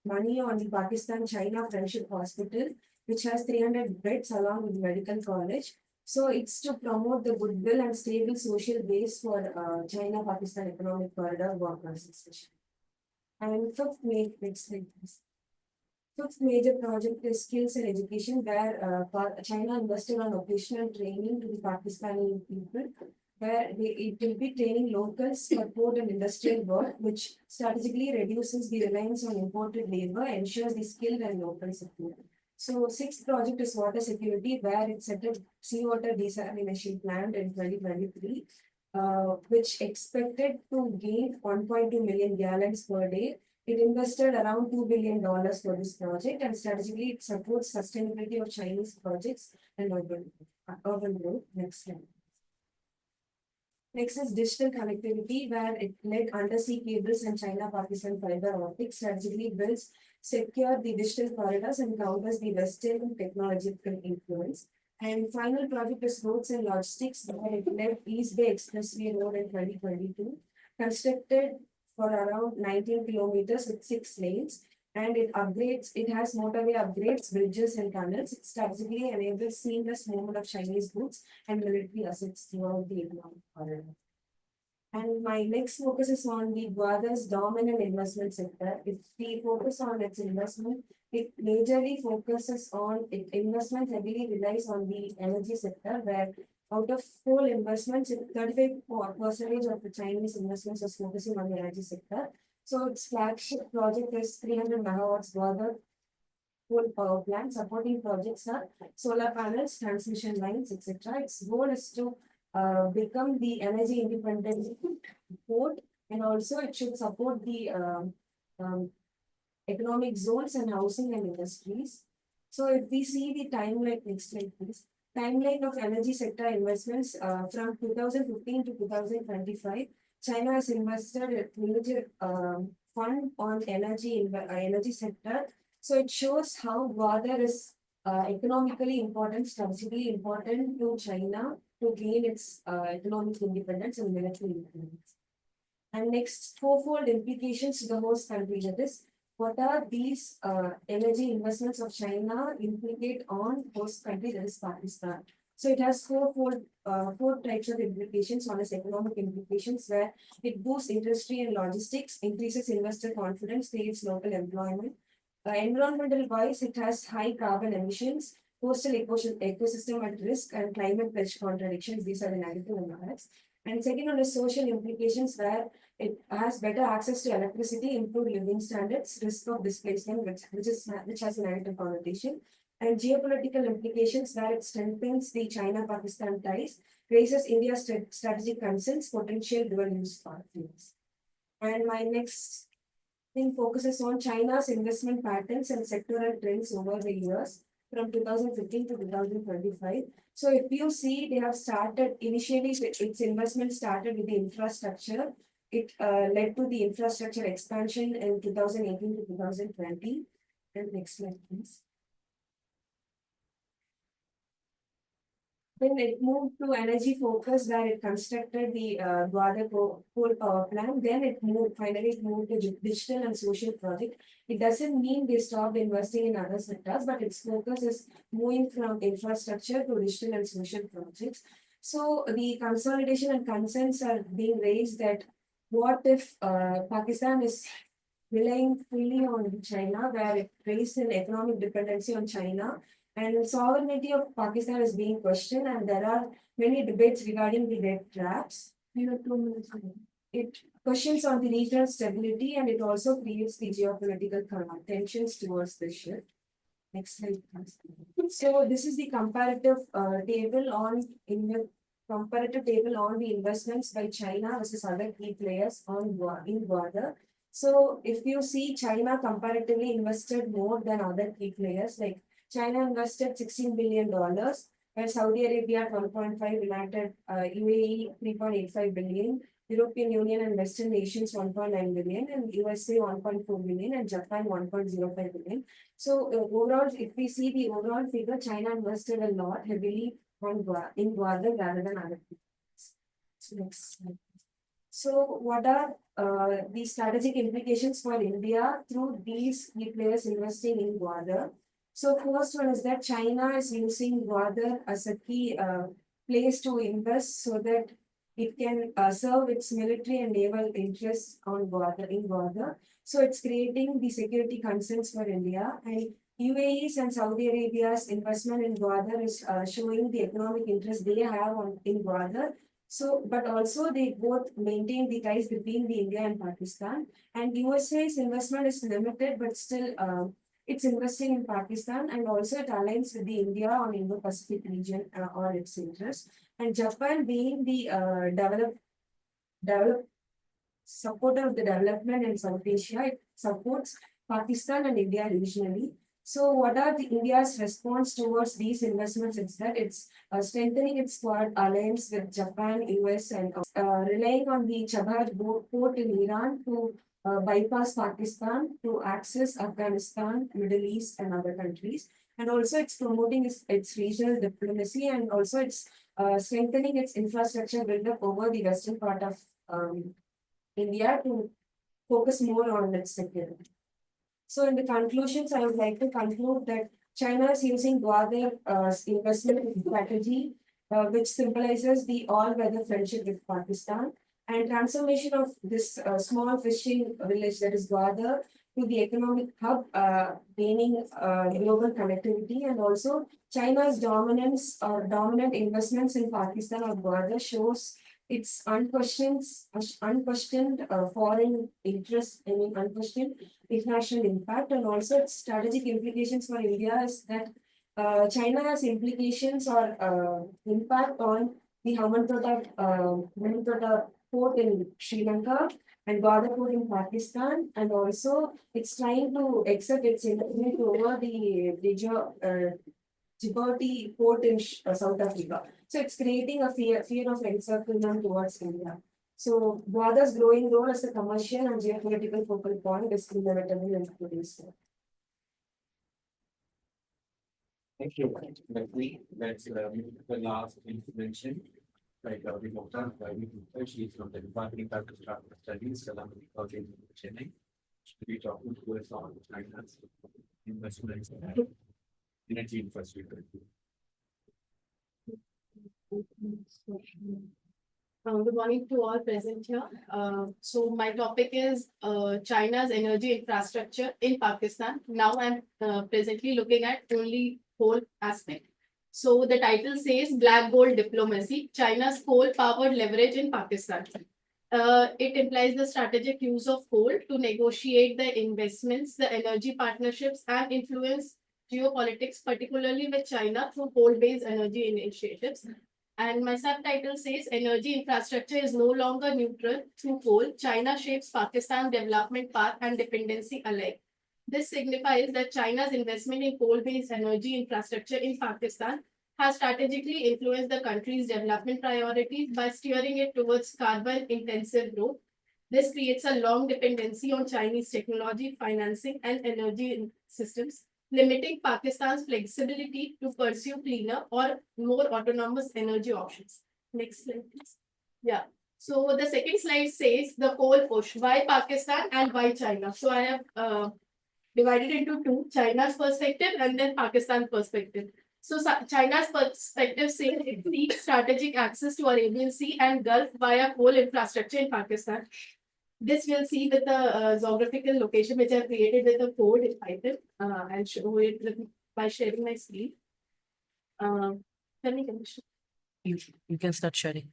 money on the Pakistan-China Friendship Hospital, which has 300 beds along with medical college. So it's to promote the goodwill and stable social base for China-Pakistan economic corridor workers, especially. And fifth major project is skills and education, where China invested on vocational training to the Pakistani people, where it will be training locals for port and industrial work, which strategically reduces the reliance on imported labor, ensures the skilled and local support. So sixth project is water security, where it set up seawater desalination plant in 2023, which expected to gain 1.2 million gallons per day. It invested around $2 billion for this project, and strategically it supports sustainability of Chinese projects and urban growth. Next slide. Next is digital connectivity, where it led undersea cables and China-Pakistan fiber optics, strategically builds secure the digital corridors and counters the Western technological influence. And final project is roads and logistics, where it led East Bay Expressway Road in 2022, constructed for around 19 kilometers with 6 lanes, and it has motorway upgrades, bridges and tunnels. It strategically enables seamless movement of Chinese goods and military assets throughout the economic corridor. And my next focus is on the Guadalajara's dominant investment sector. If we focus on its investment, it majorly focuses on investment heavily relies on the energy sector, where out of coal investments, 35% of the Chinese investments was focusing on the energy sector. So its flagship project is 300 megawatts Gwadar coal power plant. Supporting projects are solar panels, transmission lines, etc. Its goal is to become the energy independent port, and also it should support the um, economic zones and housing and industries. So if we see the timeline, next slide please. Timeline of energy sector investments from 2015 to 2025, China has invested a major fund on energy sector. So it shows how Gwadar is economically important, strategically important to China to gain its economic independence and military independence. And next, fourfold implications to the host country. That is, what are these energy investments of China implicate on host country, that is Pakistan? So it has four types of implications. One is economic implications, where it boosts industry and logistics, increases investor confidence, creates local employment. Environmental wise, it has high carbon emissions, coastal ecosystem at risk, and climate pledge contradictions. These are the negative impacts. And second one is social implications, where it has better access to electricity, improved living standards, risk of displacement, which has a negative connotation, and geopolitical implications, where it strengthens the China-Pakistan ties, raises India's strategic concerns, potential dual-use conflicts. And my next thing focuses on China's investment patterns and sectoral trends over the years from 2015 to 2025. So if you see, they have started initially, its investment started with the infrastructure. It led to the infrastructure expansion in 2018 to 2020. And next slide, please. Then it moved to energy focus, where it constructed the Gwadar coal power plant. Then it finally moved to digital and social project. It doesn't mean they stopped investing in other sectors, but its focus is moving from infrastructure to digital and social projects. So the consolidation and concerns are being raised that what if Pakistan is relying fully on China, where it raised an economic dependency on China, and sovereignty of Pakistan is being questioned, and there are many debates regarding the red traps. You have 2 minutes. It questions on the regional stability, and it also creates the geopolitical tensions towards the shift. Next slide, please. So this is the comparative table on the investments by China versus other key players in Gwadar. So if you see, China comparatively invested more than other key players. Like China invested $16 billion, while Saudi Arabia at 1.5, United UAE 3.85 billion, European Union and Western nations 1.9 billion, and USA 1.4 billion, and Japan 1.05 billion. So overall, if we see the overall figure, China invested a lot heavily in Gwadar rather than other countries. So next slide. So what are the strategic implications for India through these key players investing in Gwadar? So first one is that China is using Gwadar as a key place to invest so that it can serve its military and naval interests in Gwadar. So it's creating the security concerns for India, and UAE's and Saudi Arabia's investment in Gwadar is showing the economic interest they have in Gwadar. So, but also they both maintain the ties between the India and Pakistan. And USA's investment is limited, but still it's investing in Pakistan, and also it aligns with the India on Indo-Pacific region or its interests. And Japan being the developed supporter of the development in South Asia, it supports Pakistan and India regionally. So what are the India's response towards these investments? It's that it's strengthening its Quad alliance with Japan, US, and relying on the Chabad port in Iran to bypass Pakistan to access Afghanistan, Middle East, and other countries. And also it's promoting its regional diplomacy, and also it's strengthening its infrastructure build-up over the western part of India to focus more on its security. So in the conclusions, I would like to conclude that China is using Gwadar investment strategy, which symbolizes the all-weather friendship with Pakistan, and transformation of this small fishing village, that is Gwadar, to the economic hub, gaining global connectivity, and also China's dominance or dominant investments in Pakistan or Bangladesh shows its unquestioned foreign interest, I mean unquestioned international impact, and also its strategic implications for India is that China has implications or impact on the Hambantota port in Sri Lanka and Gwadar port in Pakistan, and also it's trying to accept its independence over the Djibouti port in South Africa. So it's creating a fear of encirclement towards India. So Gwadar's growing role as a commercial and geopolitical focal point is inevitable in today's world. Thank you. That's the last intervention. By Gauri Gupta. She is from the Department of Structural Studies, Salamati College in Chennai. She'll be talking to us on China's investments and energy infrastructure. Good morning to all present here. So my topic is China's energy infrastructure in Pakistan. Now I'm presently looking at only coal aspect. So the title says Black Gold Diplomacy, China's coal-powered leverage in Pakistan. It implies the strategic use of coal to negotiate the investments, the energy partnerships, and influence geopolitics, particularly with China through coal-based energy initiatives. And my subtitle says energy infrastructure is no longer neutral through coal. China shapes Pakistan's development path and dependency alike. This signifies that China's investment in coal-based energy infrastructure in Pakistan has strategically influenced the country's development priorities by steering it towards carbon-intensive growth. This creates a long dependency on Chinese technology, financing, and energy systems, limiting Pakistan's flexibility to pursue cleaner or more autonomous energy options. Next slide, please. Yeah. So the second slide says the coal push. Why Pakistan and why China? So I have divided into two, China's perspective and then Pakistan's perspective. So China's perspective says it seeks strategic access to Arabian Sea and Gulf via coal infrastructure in Pakistan. This we'll see with the geographical location which I've created with the code in Python. I'll show it by sharing my screen. You can start sharing.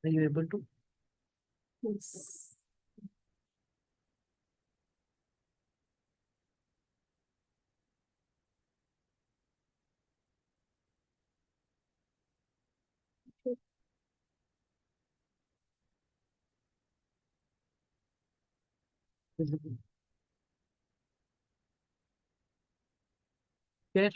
Are you able to? Yes. Yes.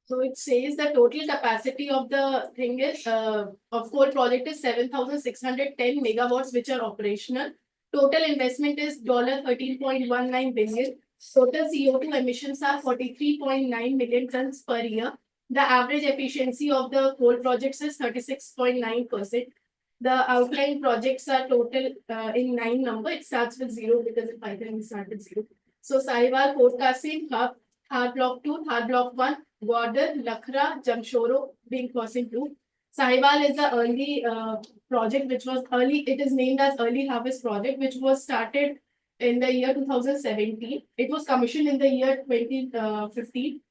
So it says the total capacity of the thing is of coal project is 7,610 megawatts which are operational. Total investment is $13.19 billion. Total CO2 emissions are 43.9 million tons per year. The average efficiency of the coal projects is 36.9%. The outline projects are total in 9 number. It starts with 0 because in Python we start with 0. So Sahiwal, Forecasting, Hub, Thar Block 2, Thar Block 1, Gwadar, Lakhra, Jamshoro being crossing 2. Sahiwal is the early project which was early, it is named as Early Harvest Project, which was started in the year 2017. It was commissioned in the year 2015.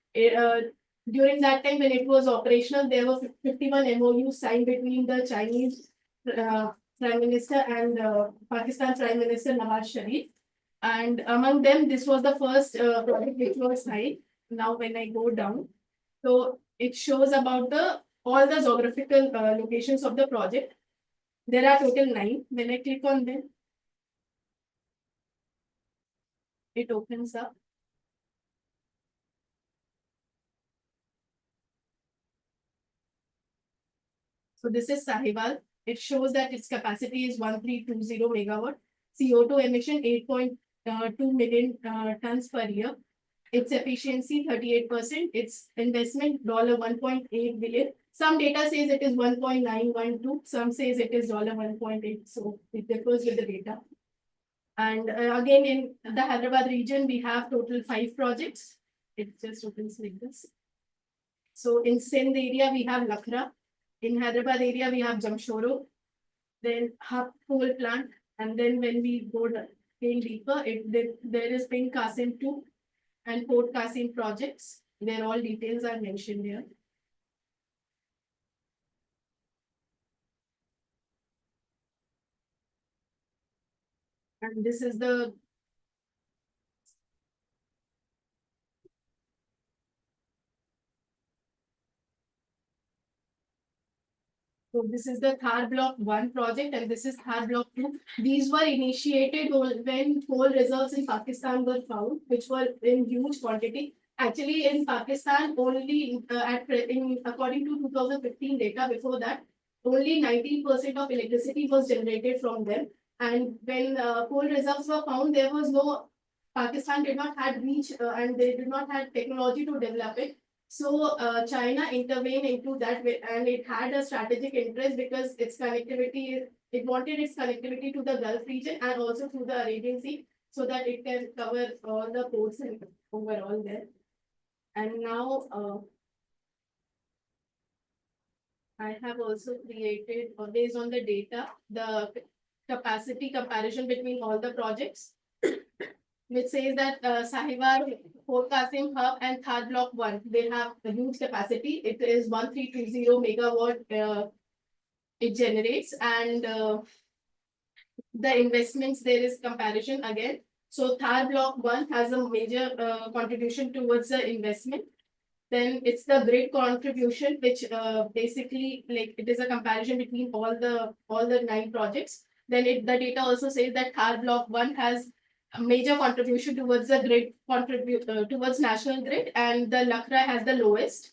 During that time when it was operational, there were 51 MOUs signed between the Chinese Prime Minister and Pakistan Prime Minister Nawaz Sharif. And among them, this was the first project which was signed. Now, when I go down, so it shows about all the geographical locations of the project. There are total 9. When I click on them, it opens up. So this is Sahiwal. It shows that its capacity is 1320 megawatt. CO2 emission 8.2 million tons per year. Its efficiency 38%. Its investment $1.8 billion. Some data says it is 1.912. Some says it is $1.8. So it differs with the data. And again, in the Hyderabad region, we have total 5 projects. It just opens like this. So in Sindh area, we have Lakhra. In Hyderabad area, we have Jamshoro. Then Hub coal plant. And then when we go in deeper, there is Pink Kasim 2 and Port Kasim projects. Their all details are mentioned here. And this is the So this is the Thar Block 1 project and this is Thar Block 2. These were initiated when coal reserves in Pakistan were found, which were in huge quantity. Actually, in Pakistan, only according to 2015 data, before that, only 19% of electricity was generated from them. And when coal reserves were found, there was no Pakistan did not have reach and they did not have technology to develop it. So China intervened into that way, and it had a strategic interest because its connectivity, it wanted its connectivity to the Gulf region and also to the Arabian Sea, so that it can cover all the ports and overall there. And now I have also created, based on the data, the capacity comparison between all the projects, which says that Sahiwal, Port Qasim Hub and Thar Block 1, they have a huge capacity. It is 1320 megawatt it generates, and the investments, there is comparison again. So Thar Block 1 has a major contribution towards the investment. Then it's the grid contribution, which basically like it is a comparison between all the 9 projects. Then the data also says that Thar Block 1 has a major contribution towards the grid towards national grid, and the Lakhra has the lowest.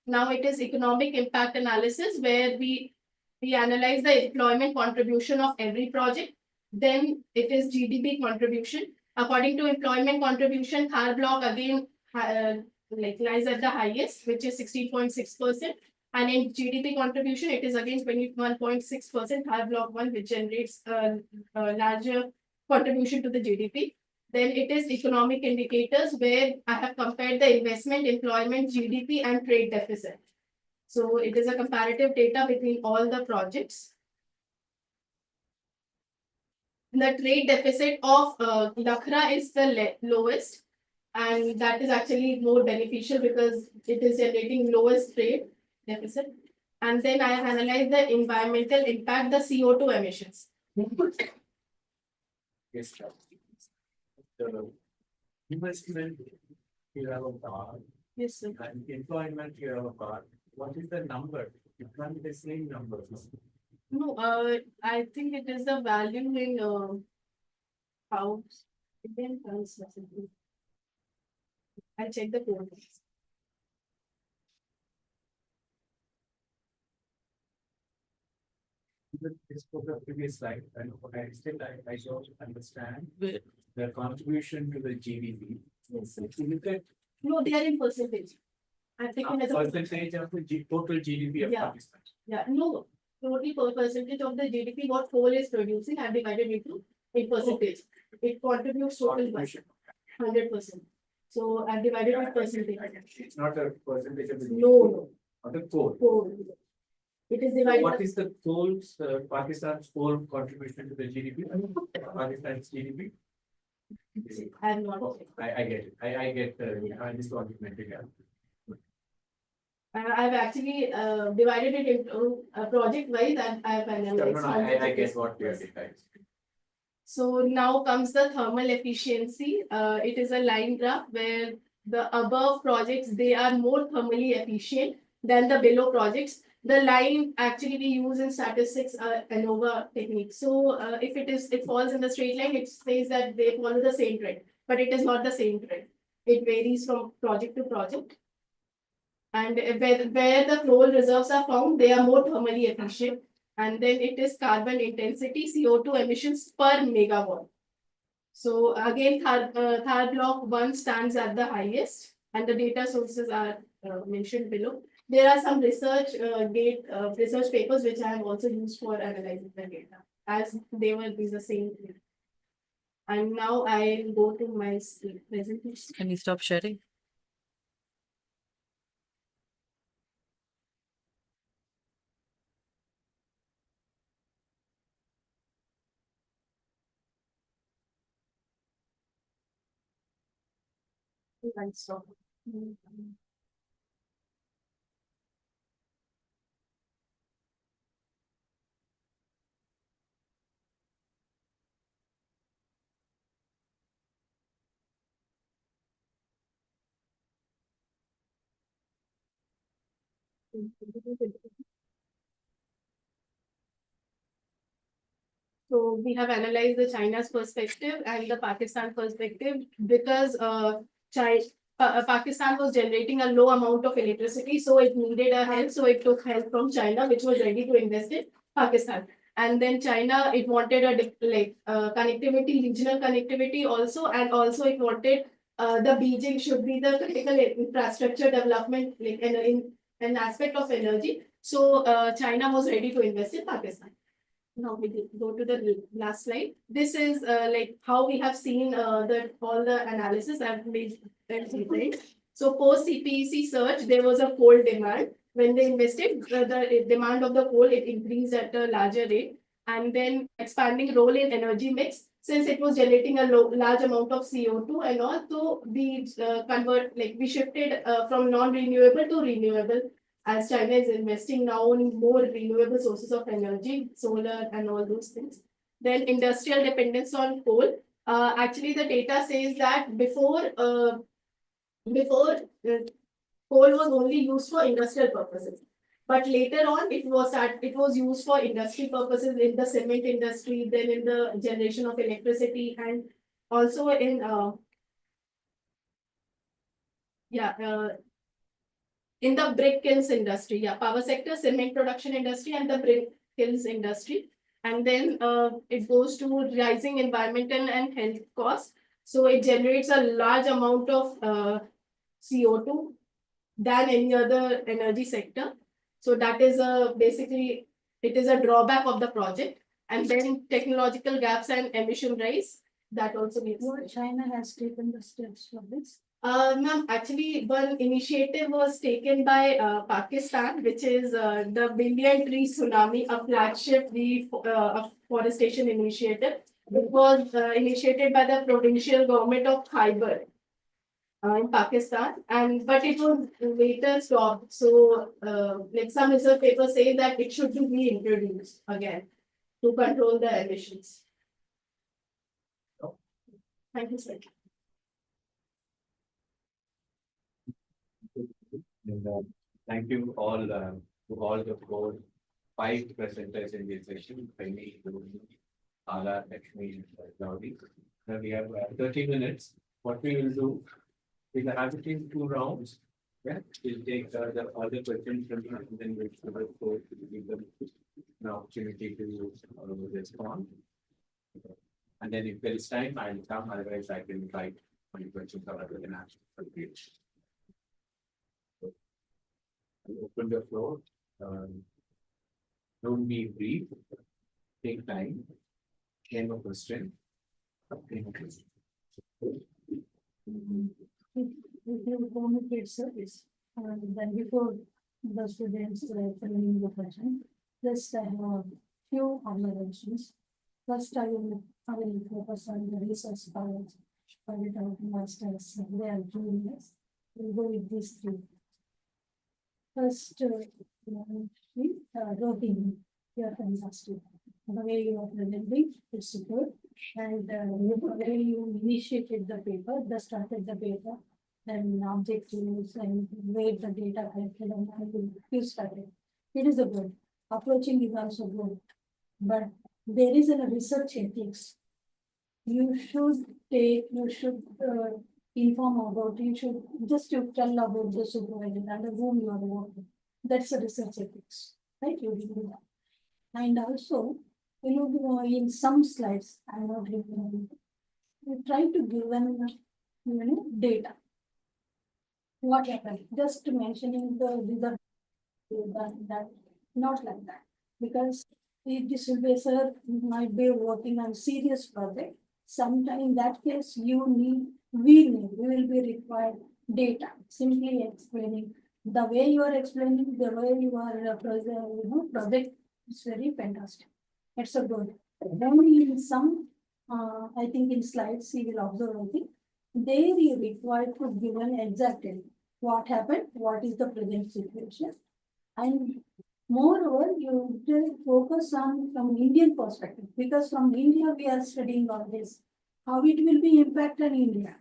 Now it is economic impact analysis, where we analyze the employment contribution of every project. Then it is GDP contribution. According to employment contribution, Thar Block again lies at the highest, which is 16.6%. And in GDP contribution, it is again 21.6%, Thar Block 1, which generates a larger contribution to the GDP. Then it is economic indicators, where I have compared the investment, employment, GDP, and trade deficit. So it is a comparative data between all the projects. The trade deficit of Lakhra is the lowest, and that is actually more beneficial because it is generating lowest trade deficit. And then I have analyzed the environmental impact, the CO2 emissions. Yes, sir. The investment, you have a bar, Yes, sir. and employment, you have a bar. What is the number? You can't be the same number. No, I think it is the value in pounds. Indian pounds, possibly. I'll check the code. This was the previous slide, and I don't understand the contribution to the GDP. Yes, sir. If you look at No, they are in percentage. I've taken as a percentage of the total GDP of Yeah. Pakistan. yeah, no, totally percentage of the GDP what coal is producing, I've divided into in percentage. It contributes total by Contribution. 100%. So I've divided with percentage. It's not a percentage of the GDP. No, Not a coal. coal. It is So divided. what is the coal's, Pakistan's coal contribution to the GDP? Pakistan's GDP? I have not. I get it. I get, this argument again. I've actually divided it into project wise, and I've analyzed. I guess what you are deciding. So now comes the thermal efficiency. It is a line graph where the above projects, they are more thermally efficient than the below projects. The line actually we use in statistics ANOVA technique. So if it falls in the straight line, it says that they follow the same trend, but it is not the same trend. It varies from project to project. And where the coal reserves are found, they are more thermally efficient. And then it is carbon intensity, CO2 emissions per megawatt. So again, Thar Block 1 stands at the highest, and the data sources are mentioned below. There are some research research papers which I have also used for analyzing the data, as they were the same. And now I'll go to my presentation. Can you stop sharing? And stop. So we have analyzed the China's perspective and the Pakistan perspective because China, Pakistan was generating a low amount of electricity, so it needed a help. So it took help from China, which was ready to invest in Pakistan. And then China, it wanted a connectivity, regional connectivity also, and also it wanted the Beijing should be the critical infrastructure development, like in an aspect of energy. So China was ready to invest in Pakistan. Now we go to the last slide. This is like how we have seen all the analysis I've made. So post CPEC surge, there was a coal demand. When they invested, the demand of the coal it increased at a larger rate, and then expanding role in energy mix. Since it was generating a large amount of CO2 and all, so we we shifted from non-renewable to renewable as China is investing now in more renewable sources of energy, solar and all those things. Then industrial dependence on coal. Actually, the data says that before coal was only used for industrial purposes. But later on, it was used for industry purposes in the cement industry, then in the generation of electricity, and also in in the brick kilns industry, power sector, cement production industry, and the brick kilns industry. And then it goes to rising environmental and health costs. So it generates a large amount of CO2 than any other energy sector. So that is basically it is a drawback of the project. And then technological gaps and emission rise. That also means China has taken the steps for this. Ma'am, actually, one initiative was taken by Pakistan, which is the Billion Tree Tsunami, a flagship afforestation initiative. It was initiated by the provincial government of Khyber in Pakistan, and but it was later stopped. So, like some research papers say that it should be reintroduced again to control the emissions. Thank you, sir. And, thank you all to all the 5 presenters in this session. Penny, Ala, Lakshmi, and Gauri. Now we have 30 minutes. What we will do is have it in 2 rounds. Yeah, we'll take the other questions from you, and then we'll go to give them an opportunity to respond. And then if there is time, I'll come. Otherwise, I can write 20 questions or other than answer for the page. I'll open the floor. Don't be brief. Take time. Name a question. Name a question. If you communicate service, then before the students filling the question, just I have a few observations. First, I will focus on the research powers, private out masters, they are juniors. We'll go with these 3. First, routine, you are fantastic. The way you are presenting, it's good. And the way you initiated the paper, started the paper, then objectives and where the data collected and you started. It is a good. Approaching is also good. But there is a research ethics. You should inform about, you should just tell about the supervisor under whom you are working. That's a research ethics, right? You do that. And also, in some slides, I'm not reading, you try to give an, data. What happened? Just mentioning the result, that not like that. Because if this supervisor might be working on serious project, sometime in that case, we will be required data, simply explaining. The way you are explaining, the way you are, project is very fantastic. It's a good. Only in some, I think in slides, you will observe, I think, there you required to give an exact what happened, what is the present situation. And moreover, you will focus on from Indian perspective, because from India we are studying all this, how it will be impact on India.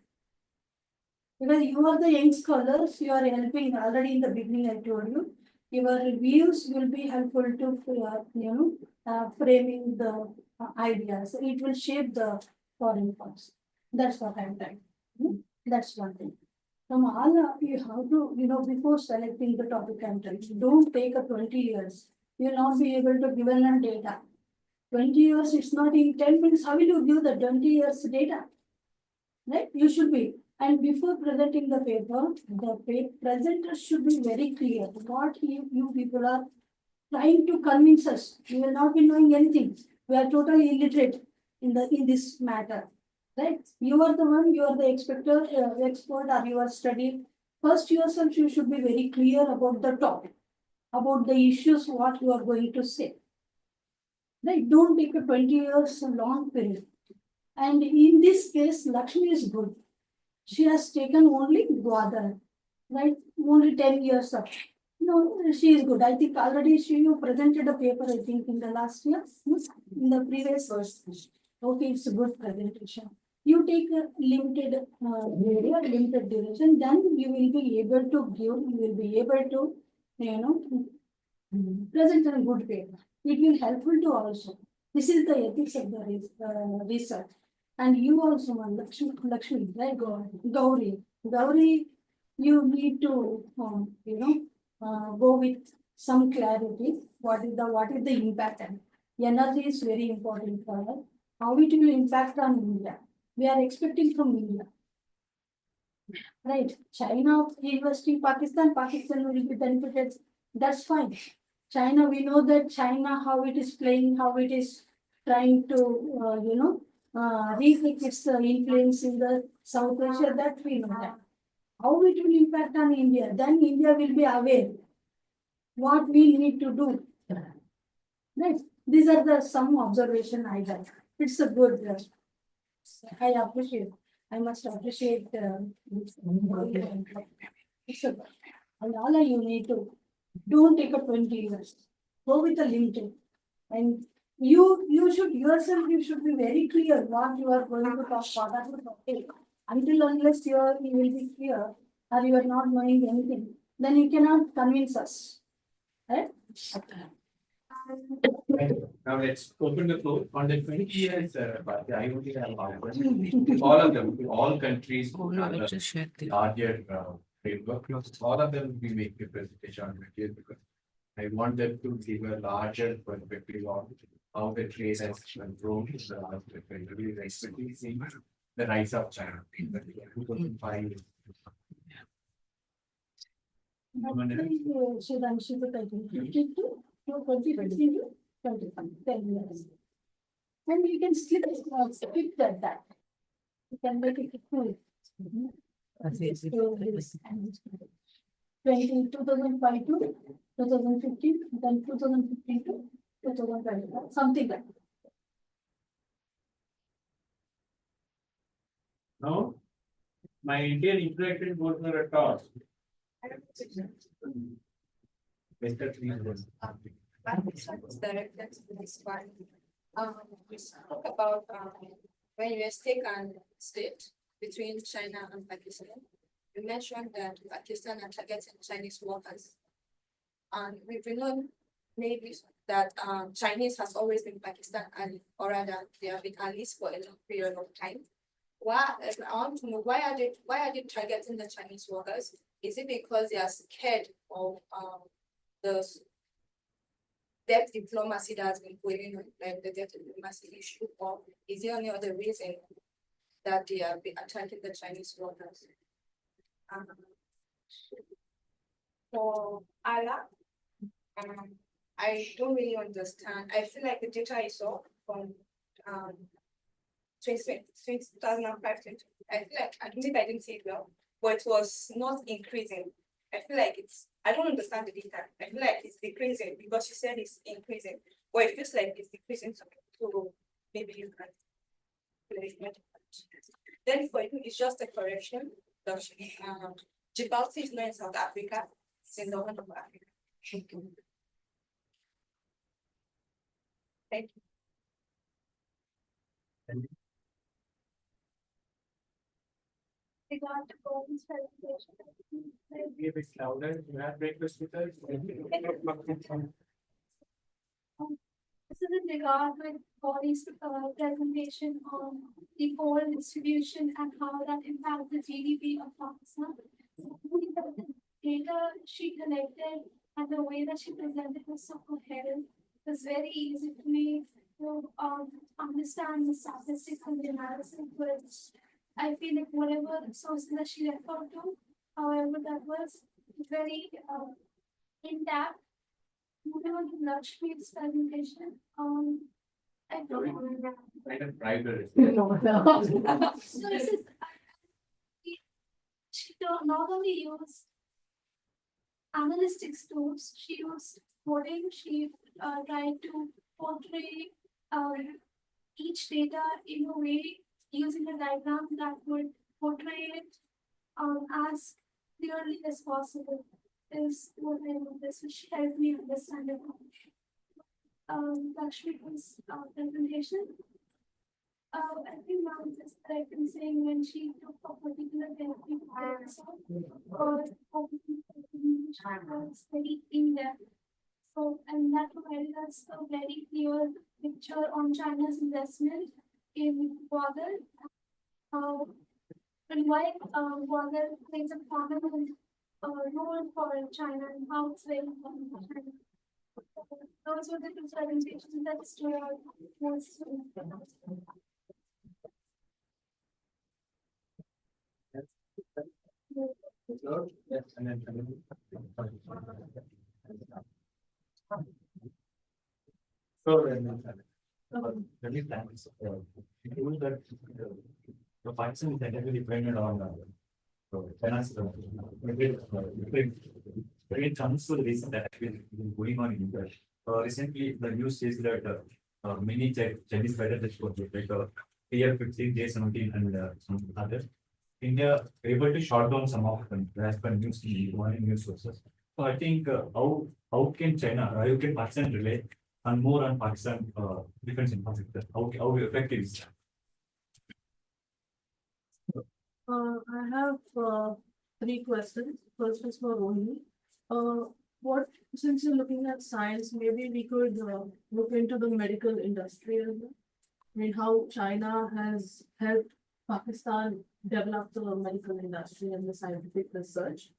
Because you are the young scholars, you are helping already in the beginning, I told you. Your reviews will be helpful to, framing the ideas. It will shape the foreign policy. That's what I'm trying. That's one thing. From all of you, how to, before selecting the topic content, don't take a 20 years. You'll not be able to give an data. 20 years, it's not in 10 minutes. How will you give the 20 years data? Right? You should be. And before presenting the paper, the presenter should be very clear what you people are trying to convince us. You will not be knowing anything. We are totally illiterate in this matter. Right? You are the one, you are the expert or you are studying. First yourself, you should be very clear about the topic, about the issues, what you are going to say. Right? Don't take a 20 years long period. And in this case, Lakshmi is good. She has taken only Gwadar, right? Only 10 years of. No, she is good. I think already you presented a paper, I think, in the last year, in the previous verse. Okay, it's a good presentation. You take a limited area, limited duration, then you will be able to give, you will be able to, present a good paper. It will helpful to also. This is the ethics of the research. And you also, Lakshmi, right? Gauri, you need to, go with some clarity. What is the impact? And energy is very important for us. How it will impact on India? We are expecting from India. Right? China investing Pakistan will be benefited. That's fine. China, we know that China, how it is playing, how it is trying to, rethink its influence in the South Asia, that we know that. How it will impact on India, then India will be aware what we need to do. Right? These are the some observation I have. It's a good, I appreciate, I must appreciate this. It's a good. And all you need to, don't take a 20 years. Go with a limited. And you should yourself, you should be very clear what you are going to talk about. Until unless you will be clear or you are not knowing anything, then you cannot convince us. Right? Now let's open the floor on the 20 years, but I would have all of them, all countries, larger framework, all of them will be making a presentation on material because I want them to give a larger perspective on how the trade has grown in the last 20 years, especially seeing the rise of China in the 2005. And you can skip that. You can make it cool. 2005 to 2015, then 2015 to 2025, something like that. No, my Indian interactive was not at all. Mr. Please. Directed to the next one. We spoke about when US take on state between China and Pakistan. You mentioned that Pakistan are targeting Chinese workers. And we've known maybe that Chinese has always been Pakistan ally, or rather they have been allies for a long period of time. I want to know why are they targeting the Chinese workers? Is it because they are scared of the debt diplomacy that has been going on, like the debt diplomacy issue, or is there any other reason that they are attacking the Chinese workers? For Allah, I don't really understand. I feel like the data I saw from 2005, I feel like, I don't think I didn't see it well, but it was not increasing. I feel like I don't understand the data. I feel like it's decreasing because you said it's increasing, but it feels like it's decreasing. So maybe you can. Then for you, it's just a correction. Djibouti is not in South Africa, it's in the north of Africa. Thank you. Regard to Colin's presentation. Be a bit louder, you have breakfast with us. This is in regard with Colin's presentation on the coal distribution and how that impacts the GDP of Pakistan. So, the data she collected and the way that she presented was so coherent. It was very easy for me to understand the statistics and the analysis, but I feel like whatever sources that she referred to, however, that was very intact. Moving on to Lakshmi's presentation, I Sorry. feel Kind of brighter. so this is she not only used analytics tools, she used coding, she tried to portray each data in a way using a diagram that would portray it as clearly as possible is what I noticed, which helped me understand it. Lakshmi's presentation. I think now is correct in saying when she took a particular therapy or was very in depth. So, and that provided us a very clear picture on China's investment in water. And why water plays a prominent role for China and how it's very important for China. Those were the two presentations that stood out most. Yes, and then. So, let me plan this. Given that the function is entirely dependent on finance. When it comes to the reason that has been going on in India, recently the news says that many Chinese federal exports like year 15, day 17, and some others. India able to shut down some of them as per news news sources. So I think how can China, how can Pakistan relate and more on Pakistan defense infrastructure? How effective is that? I have three questions. First is for Rohini. What, since you're looking at science, maybe we could look into the medical industry as well. I mean, how China has helped Pakistan develop the medical industry and the scientific research.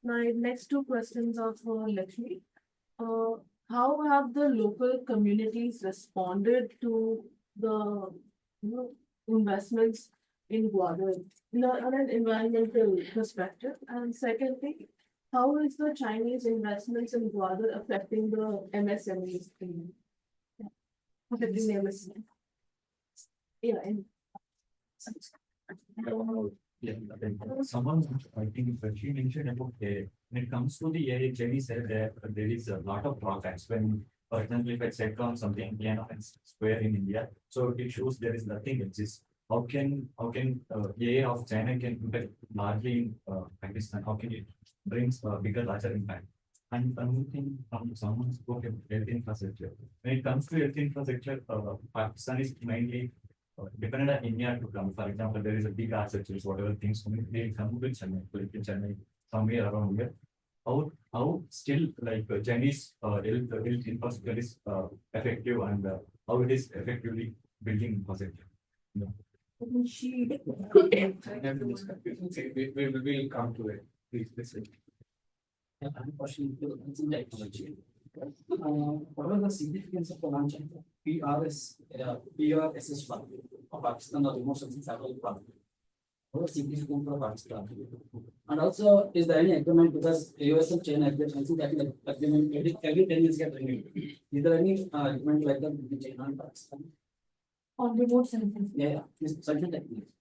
My next two questions are for Lakshmi. How have the local communities responded to the investments in water on an environmental perspective? And secondly, how is the Chinese investments in water affecting the MSMEs in affecting the MSMEs? Yeah, and Yeah, someone I think she mentioned about when it comes to the area, Jenny said that there is a lot of drawbacks when, for example, if I check on something square in India, so it shows there is nothing exists. How can AI of China can impact largely in Pakistan? How can it brings a bigger, larger impact? And another thing, someone spoke about health infrastructure. When it comes to health infrastructure, Pakistan is mainly dependent on India to come. For example, there is a big asset, whatever things they come to Chennai, somewhere around here. How still like Chinese health infrastructure is effective and how it is effectively building infrastructure. No. she We will come to it. Please listen. What was the significance of the launch of PRSS1 of Pakistan or emotions in satellite plan? What was significant for Pakistan? And also, is there any agreement because US and China agreement? I think that agreement every 10 years get renewed. Is there any agreement like that between China and Pakistan? On remote sensing. Yeah, this certain techniques.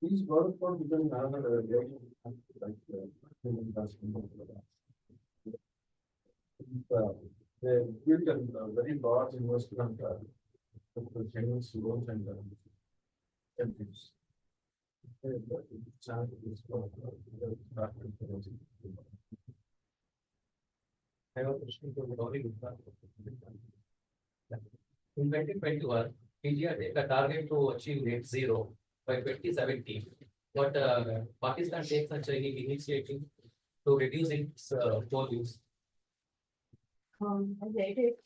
These work for becoming another they built a very large investment for Chinese loans and countries. I have a question for Gauri Gupta. In 2021, India take a target to achieve net zero by 2070. But Pakistan takes such an initiative to reduce its coal use. I get it.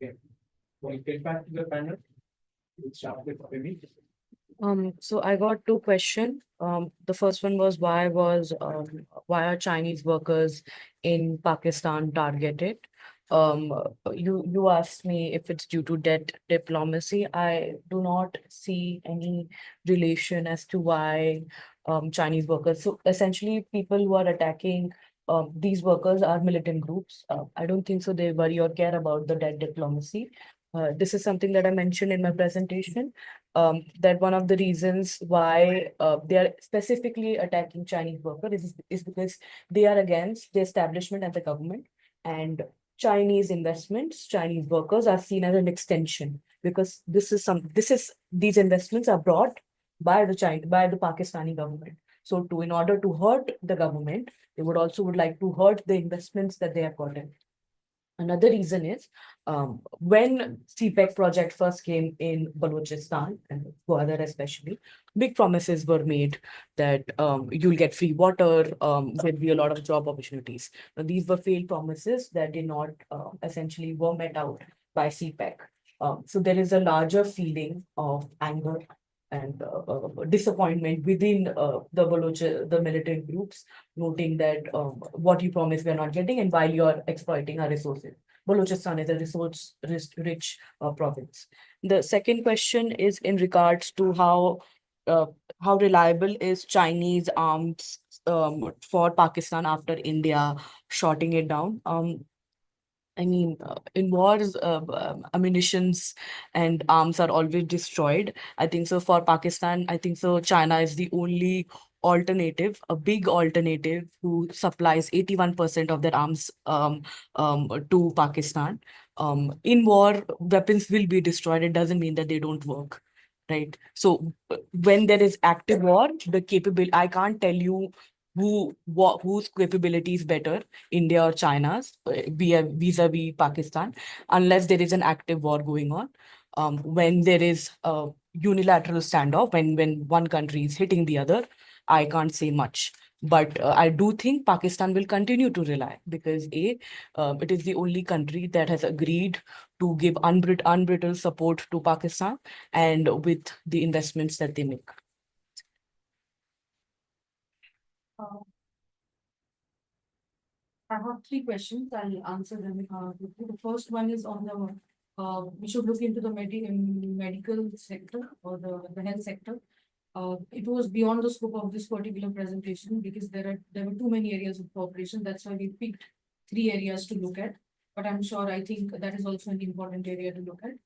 Okay. We'll get back to the panel. We'll start with Amy. So I got two questions. The first one was why are Chinese workers in Pakistan targeted? You asked me if it's due to debt diplomacy. I do not see any relation as to why Chinese workers. So essentially, people who are attacking these workers are militant groups. I don't think so. They worry or care about the debt diplomacy. This is something that I mentioned in my presentation. That one of the reasons why they are specifically attacking Chinese workers is because they are against the establishment and the government, and Chinese investments, Chinese workers are seen as an extension, because these investments are brought by the Pakistani government. So in order to hurt the government, they would like to hurt the investments that they have gotten. Another reason is when CPEC project first came in Balochistan and Gwadar especially, big promises were made that you'll get free water, there'll be a lot of job opportunities. Now, these were failed promises that did not essentially were met out by CPEC. So there is a larger feeling of anger and disappointment within the militant groups, noting that what you promised we're not getting, and while you're exploiting our resources. Balochistan is a resource-rich province. The second question is in regards to how reliable is Chinese arms for Pakistan after India shutting it down. I mean, in wars, ammunitions and arms are always destroyed. I think so for Pakistan, I think so China is the only alternative, a big alternative who supplies 81% of their arms to Pakistan. In war, weapons will be destroyed. It doesn't mean that they don't work, right? So when there is active war, I can't tell you whose capability is better, India or China's, vis-a-vis Pakistan, unless there is an active war going on. When there is a unilateral standoff, when one country is hitting the other, I can't say much. But I do think Pakistan will continue to rely, because it is the only country that has agreed to give unbridled support to Pakistan, and with the investments that they make. I have three questions. I'll answer them. The first one is on we should look into the medical sector or the health sector. It was beyond the scope of this particular presentation because there were too many areas of cooperation. That's why we picked three areas to look at. But I'm sure I think that is also an important area to look at.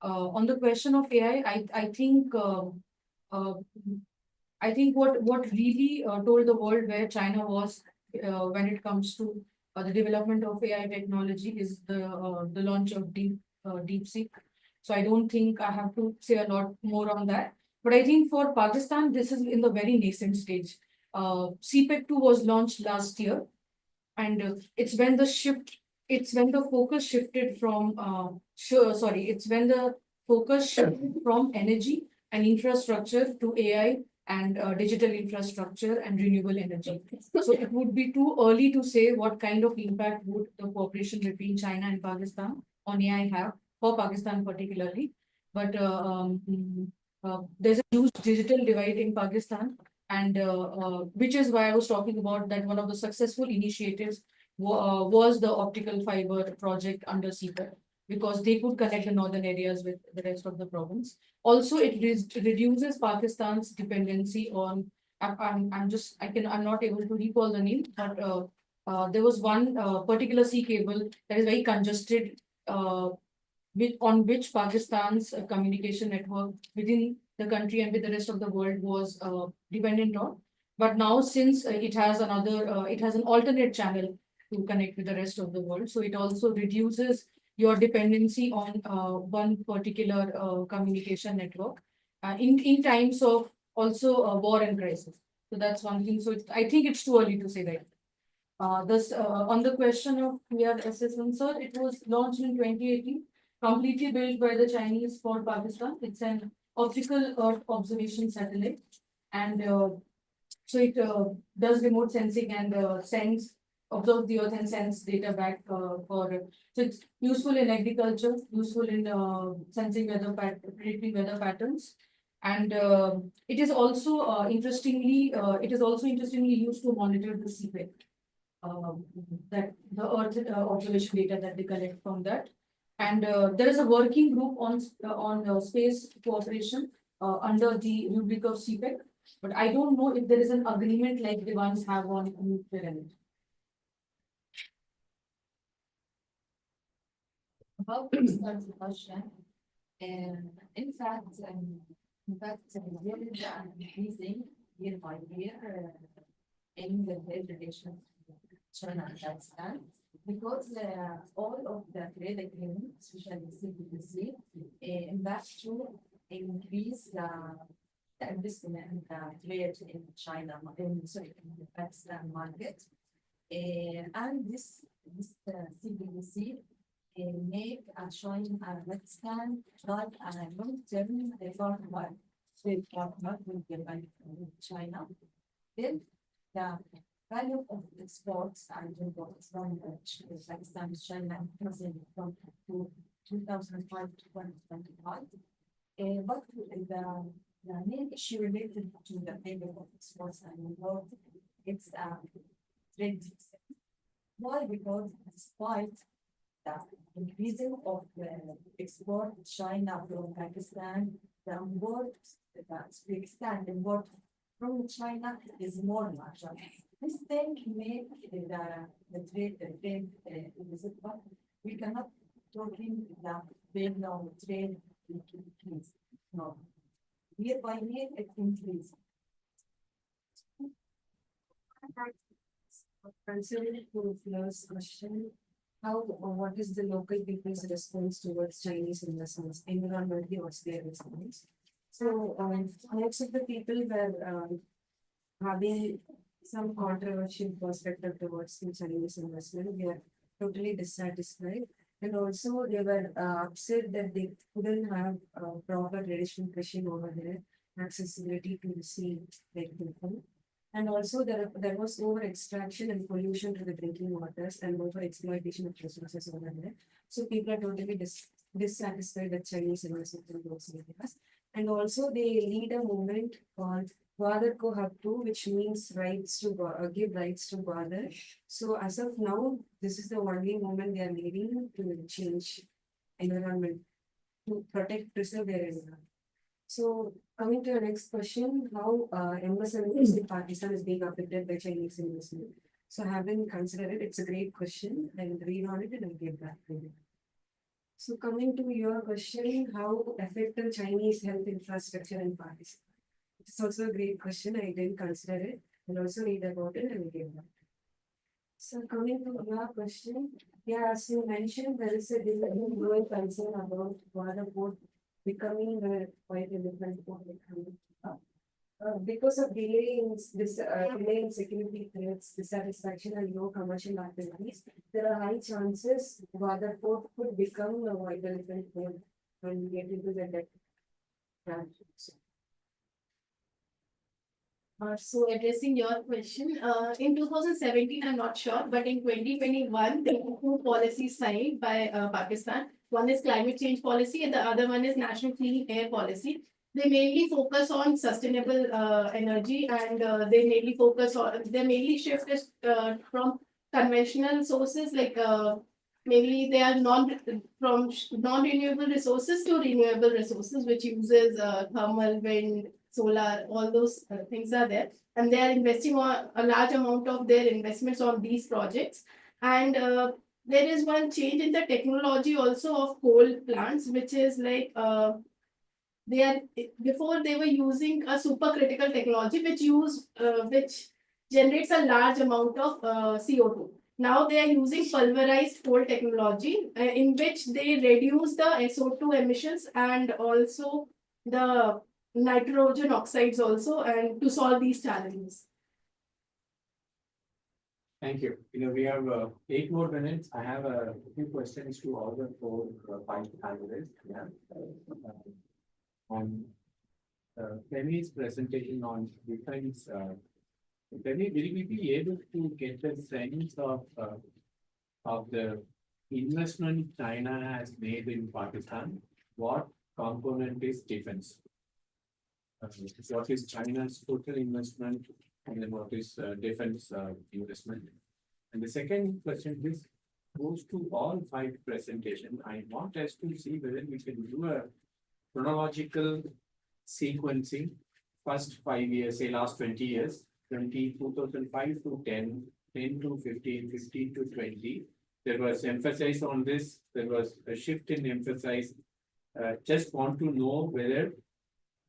On the question of AI, I think what really told the world where China was when it comes to the development of AI technology is the launch of DeepSeek. So I don't think I have to say a lot more on that. But I think for Pakistan, this is in the very nascent stage. CPEC 2 was launched last year, and it's when the focus shifted from energy and infrastructure to AI and digital infrastructure and renewable energy. So it would be too early to say what kind of impact would the cooperation between China and Pakistan on AI have for Pakistan particularly. But there's a huge digital divide in Pakistan, and which is why I was talking about that one of the successful initiatives was the optical fiber project under CPEC, because they could connect the northern areas with the rest of the province. Also, it reduces Pakistan's dependency on I'm not able to recall the name, but there was one particular sea cable that is very congested, on which Pakistan's communication network within the country and with the rest of the world was dependent on. But now, since it has an alternate channel to connect with the rest of the world, so it also reduces your dependency on one particular communication network in times of also war and crisis. So that's one thing. So I think it's too early to say that. This On the question of NIAS sensor, it was launched in 2018, completely built by the Chinese for Pakistan. It's an optical Earth observation satellite, and so it does remote sensing and observe the Earth and sense data back for. So it's useful in agriculture, useful in sensing predicting weather patterns, and it is also interestingly used to monitor the seabed, that the Earth observation data that they collect from that. And there is a working group on space cooperation under the rubric of CPEC, but I don't know if there is an agreement like the ones have on nuclear energy. About this question, in fact, there is an increasing year by year in the trade relations between China and Pakistan, because all of the trade agreements, especially CPTC, in that to increase the investment and the trade in China, in the Pakistan market, and this CPTC make China and Pakistan start a long-term trade partner with China. Then the value of exports and imports from Pakistan to China increasing from 2005 to 2025. But the main issue related to the payment of exports and imports, it's trade deficit. Why? Because despite the increasing of the export to China from Pakistan, the import, the extent import from China is more larger. This thing make the trade visit, but we cannot talking that big long trade increase. No. Year by year it increases. Considering to Fleur's question, how or what is the local people's response towards Chinese investments? Environmentally, what's their response? So, most of the people were having some controversial perspective towards the Chinese investment. They are totally dissatisfied, and also they were upset that they couldn't have proper traditional fishing over there, accessibility to the sea, like people. And also there was over extraction and pollution to the drinking waters and over exploitation of resources over there. So people are totally dissatisfied with Chinese investment in those areas. And also they lead a movement called Gwadar Ko Hak 2, which means rights to give rights to Gwadar. So as of now, this is the only movement they are leading to change environment, to preserve their environment. So coming to the next question, how MSMEs in Pakistan is being affected by Chinese investment? So having considered it, it's a great question. I will read on it and I'll get back to you. So coming to your question, how effective Chinese health infrastructure in Pakistan? It's also a great question. I didn't consider it. I'll also read about it and will get back. So coming to your question, yeah, as you mentioned, there is a growing concern about water port becoming quite a different port. Because of delay in security threats, dissatisfaction, and low commercial activities, there are high chances water port could become a vital different port when we get into the debt. So addressing your question, in 2017, I'm not sure, but in 2021, there were two policies signed by Pakistan. One is climate change policy and the other one is national clean air policy. They mainly focus on sustainable energy, and they mainly shift from conventional sources, like mainly they are non-renewable resources to renewable resources, which uses thermal, wind, solar, all those things are there. And they are investing on a large amount of their investments on these projects. And there is one change in the technology also of coal plants, which is like they are before they were using a supercritical technology which generates a large amount of CO2. Now they are using pulverized coal technology in which they reduce the SO2 emissions and also the nitrogen oxides also, and to solve these challenges. Thank you. We have 8 more minutes. I have a few questions to all the 5 panelists. Yeah. On Penny's presentation on defense, Penny, will we be able to get a sense of the investment China has made in Pakistan? What component is defense? What is China's total investment, and then what is defense investment? And the second question is goes to all 5 presentations. I want us to see whether we can do a chronological sequencing. First 5 years, say last 20 years, 2005 to 10, 10 to 15, 15 to 20. There was emphasis on this. There was a shift in emphasis. Just want to know whether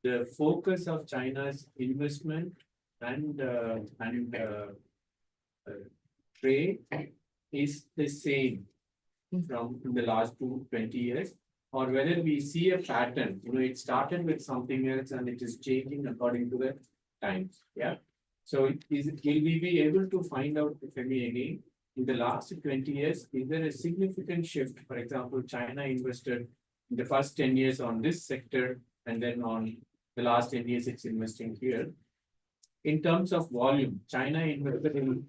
the focus of China's investment and trade is the same from the last 20 years, or whether we see a pattern. It started with something else and it is changing according to the times. Yeah. So will we be able to find out, if any, again, in the last 20 years, is there a significant shift? For example, China invested in the first 10 years on this sector, and then on the last 10 years, it's investing here. In terms of volume, China invested in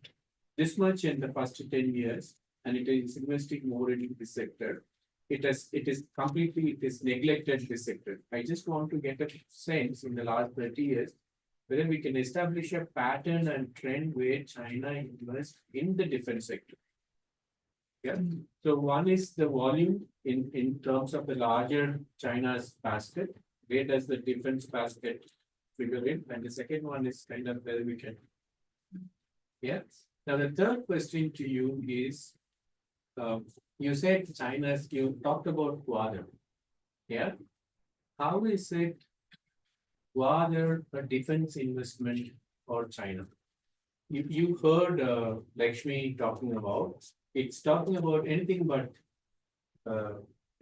this much in the first 10 years, and it is investing more in this sector. It is neglected this sector. I just want to get a sense in the last 30 years, whether we can establish a pattern and trend where China invests in the defense sector. Yeah. So one is the volume in terms of the larger China's basket. Where does the defense basket figure in? And the second one is kind of whether we can. Yeah. Now the third question to you is, you said you talked about Gwadar. Yeah. How is it Gwadar a defense investment for China? You heard Lakshmi talking about, it's talking about anything but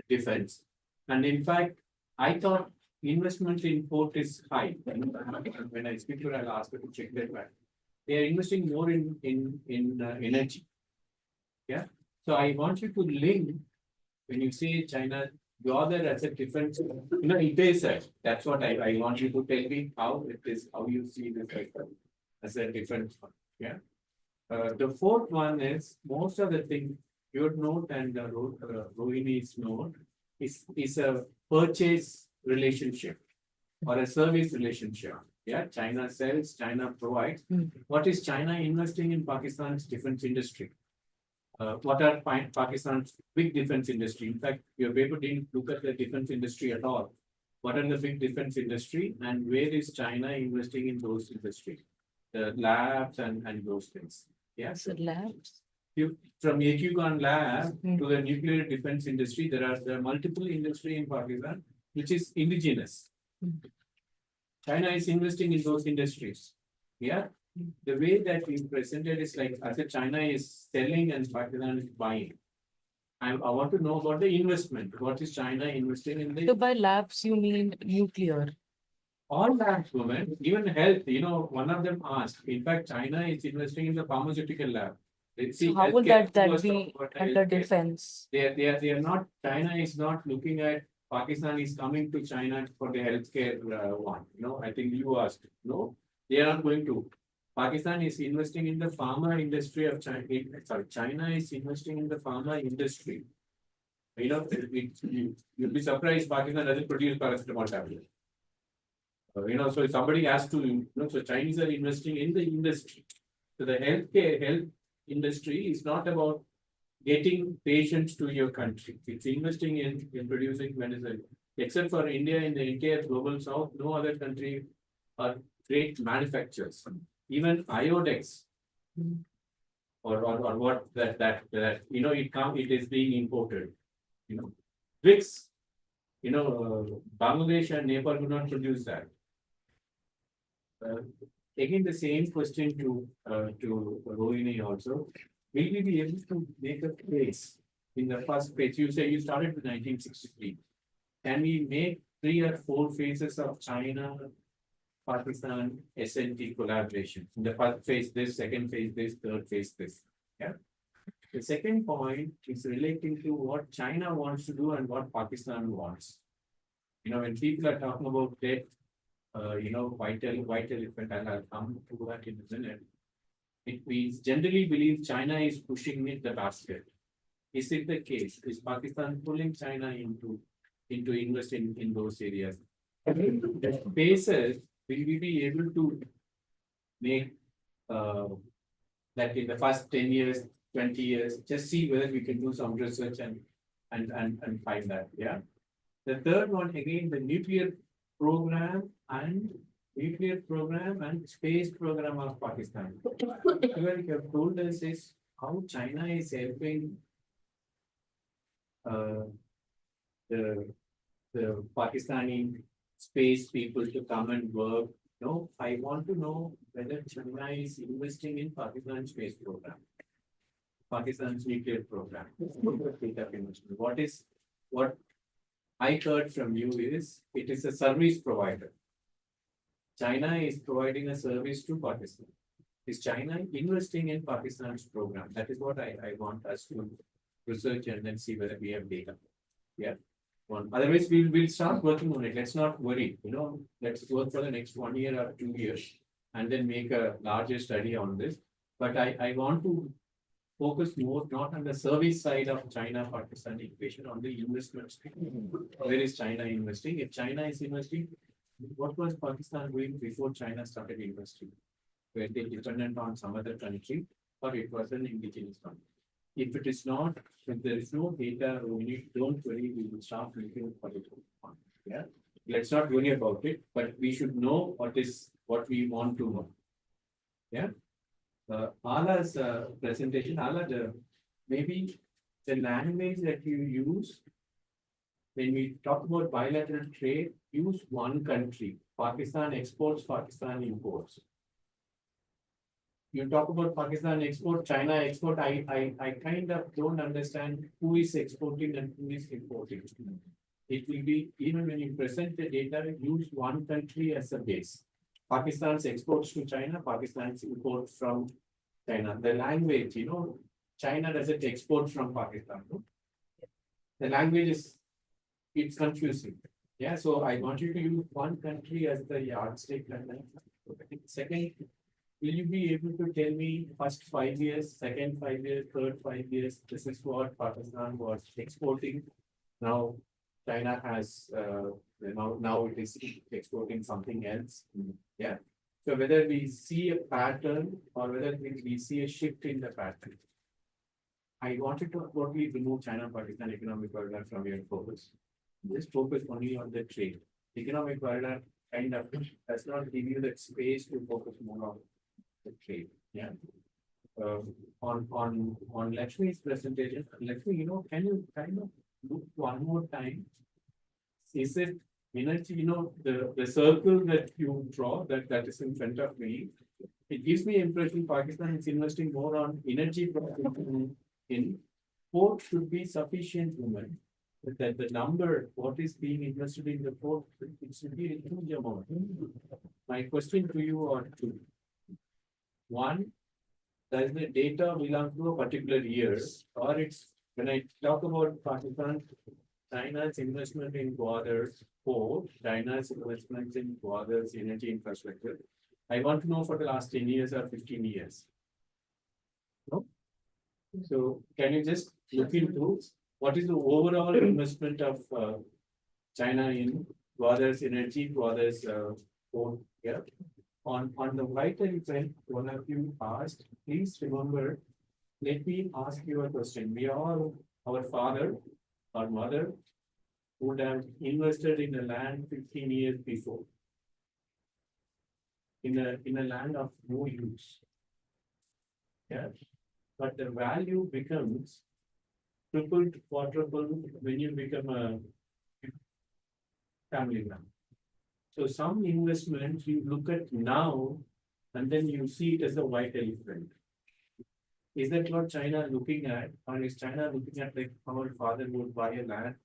defense. And in fact, I thought investment in port is high. When I speak to her, I'll ask her to check that back. They are investing more in energy. Yeah. So I want you to link, when you say China, Gwadar as a defense, it is that's what I want you to tell me how it is, how you see this as a defense one. Yeah. The fourth one is most of the thing your note and Rohini's note is a purchase relationship or a service relationship. Yeah, China sells, China provides. What is China investing in Pakistan's defense industry? What are Pakistan's big defense industry? In fact, your paper didn't look at the defense industry at all. What are the big defense industry, and where is China investing in those industries? The labs and those things. Yeah. So labs. From Yekugan lab to the nuclear defense industry, there are multiple industry in Pakistan which is indigenous. China is investing in those industries. Yeah. The way that we presented is like either China is selling and Pakistan is buying. I want to know about the investment. What is China investing in? So by labs, you mean nuclear? All labs, women, even health. One of them asked. In fact, China is investing in the pharmaceutical lab. So how would that be under defense? They are not. China is not looking at. Pakistan is coming to China for the healthcare one. I think you asked. No, they are not going to. Pakistan is investing in the pharma industry of China. China is investing in the pharma industry. You'll be surprised Pakistan doesn't produce paracetamol tablet. So somebody has to, so Chinese are investing in the industry. So the health industry is not about getting patients to your country. It's investing in producing medicine. Except for India in the entire global south, no other country are great manufacturers. Even Iodex or what that it is being imported. Bricks, Bangladesh and Nepal do not produce that. Again, the same question to Rohini also. Will we be able to make a case in the first phase? You say you started with 1963. Can we make 3 or 4 phases of China, Pakistan, SNT collaboration? In the first phase, this, second phase, this, third phase, this. Yeah. The second point is relating to what China wants to do and what Pakistan wants. When people are talking about debt, white elephant, and I'll come to that in a minute. We generally believe China is pushing it the basket. Is it the case? Is Pakistan pulling China into invest in those areas? Basis, will we be able to make that in the first 10 years, 20 years, just see whether we can do some research and find that. Yeah. The third one, again, the nuclear program and space program of Pakistan. What you have told us is how China is helping the Pakistani space people to come and work. No, I want to know whether China is investing in Pakistan space program, Pakistan's nuclear program. What I heard from you is it is a service provider. China is providing a service to Pakistan. Is China investing in Pakistan's program? That is what I want us to research and then see whether we have data. Yeah. Otherwise, we'll start working on it. Let's not worry. Let's work for the next 1 year or 2 years and then make a larger study on this. But I want to focus more not on the service side of China-Pakistan equation, on the investment. Where is China investing? If China is investing, what was Pakistan doing before China started investing? Were they dependent on some other country, or it was an indigenous one? If it is not, if there is no data, don't worry, we will start looking for it. Yeah. Let's not worry about it, but we should know what we want to know. Yeah. Ala's presentation, maybe the language that you use when we talk about bilateral trade, use one country. Pakistan exports, Pakistan imports. You talk about Pakistan export, China export. I kind of don't understand who is exporting and who is importing. It will be, even when you present the data, use one country as a base. Pakistan's exports to China, Pakistan's imports from China. The language, China doesn't export from Pakistan. No? The language it's confusing. Yeah, so I want you to use one country as the yardstick. Second, will you be able to tell me first 5 years, second 5 years, third 5 years, this is what Pakistan was exporting. Now China has, now it is exporting something else. Yeah. So whether we see a pattern or whether we see a shift in the pattern. I wanted to totally remove China-Pakistan economic corridor from your focus. Just focus only on the trade. Economic corridor kind of does not give you that space to focus more on the trade. Yeah. On Lakshmi's presentation, Lakshmi, can you kind of look one more time? Is it energy? The circle that you draw that is in front of me. It gives me impression Pakistan is investing more on energy production in port should be sufficient women. That the number, what is being invested in the port, it should be a huge amount. My question to you are two. One, does the data belong to a particular year, or it's when I talk about Pakistan, China's investment in Gwadar port, China's investment in Gwadar's energy infrastructure. I want to know for the last 10 years or 15 years. No? So can you just look into what is the overall investment of China in Gwadar's energy, Gwadar's port here? On the right hand side, one of you asked, please remember, let me ask you a question. We are our father or mother would have invested in the land 15 years before. in a land of no use. Yeah, but the value becomes tripled, quadrupled when you become a family man. So some investments you look at now and then you see it as a white elephant. Is that what China is looking at? Or is China looking at like our father would buy a land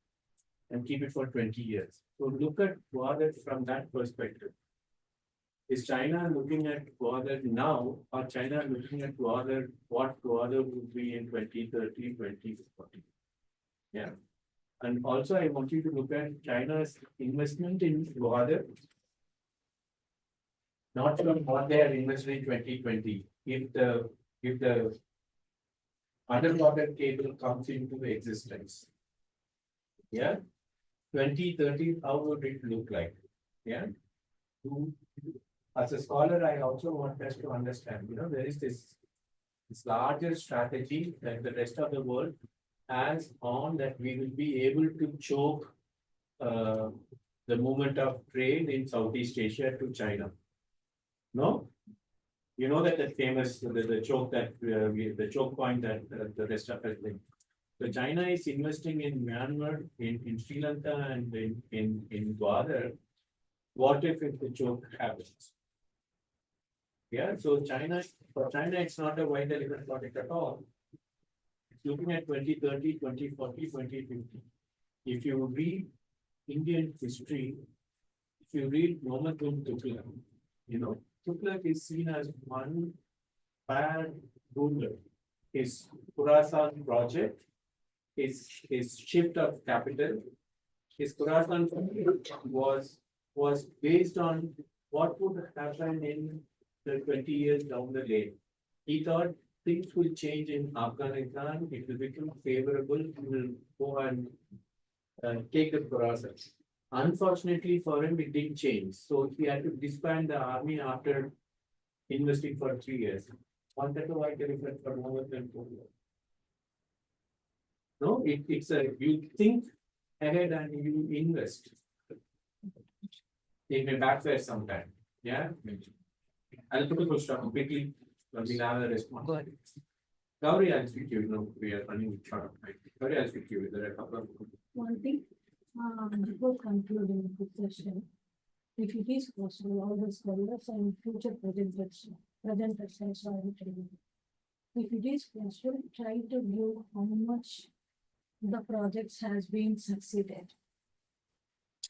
and keep it for 20 years? So look at Guadalajara from that perspective. Is China looking at Guadalajara now or China looking at Guadalajara, what Guadalajara would be in 2030, 2040? Yeah. And also I want you to look at China's investment in Guadalajara. Not from what they have invested in 2020. If the underwater cable comes into existence. Yeah. 2030, how would it look like? Yeah. As a scholar, I also want us to understand, there is this larger strategy that the rest of the world has on that we will be able to choke the movement of trade in Southeast Asia to China. No? You know that famous, the choke that, the choke point that the rest of us think. So China is investing in Myanmar, in Sri Lanka and in Gwadar. What if the choke happens? Yeah, so for China, it's not a white elephant project at all. It's looking at 2030, 2040, 2050. If you read Indian history, if you read Muhammad bin Tughlaq, Tughlaq is seen as one bad ruler. His Khorasan project, his shift of capital, his Khorasan was based on what would happen in the 20 years down the lane. He thought things will change in Afghanistan, it will become favorable, he will go and take the process. Unfortunately for him, it didn't change. So he had to disband the army after investing for 3 years. Wanted to white elephant for more than 4 years. No, it's you think ahead and you invest. It may backfire sometime. Yeah. I'll put a full stop quickly. We'll have a response. Good. Gauri, I'll speak to you. We are running short of time. Gauri, I'll speak to you. There are a couple of. One thing, before concluding the session, if it is possible, all the scholars and future presenters, if it is possible, try to view how much the projects has been succeeded.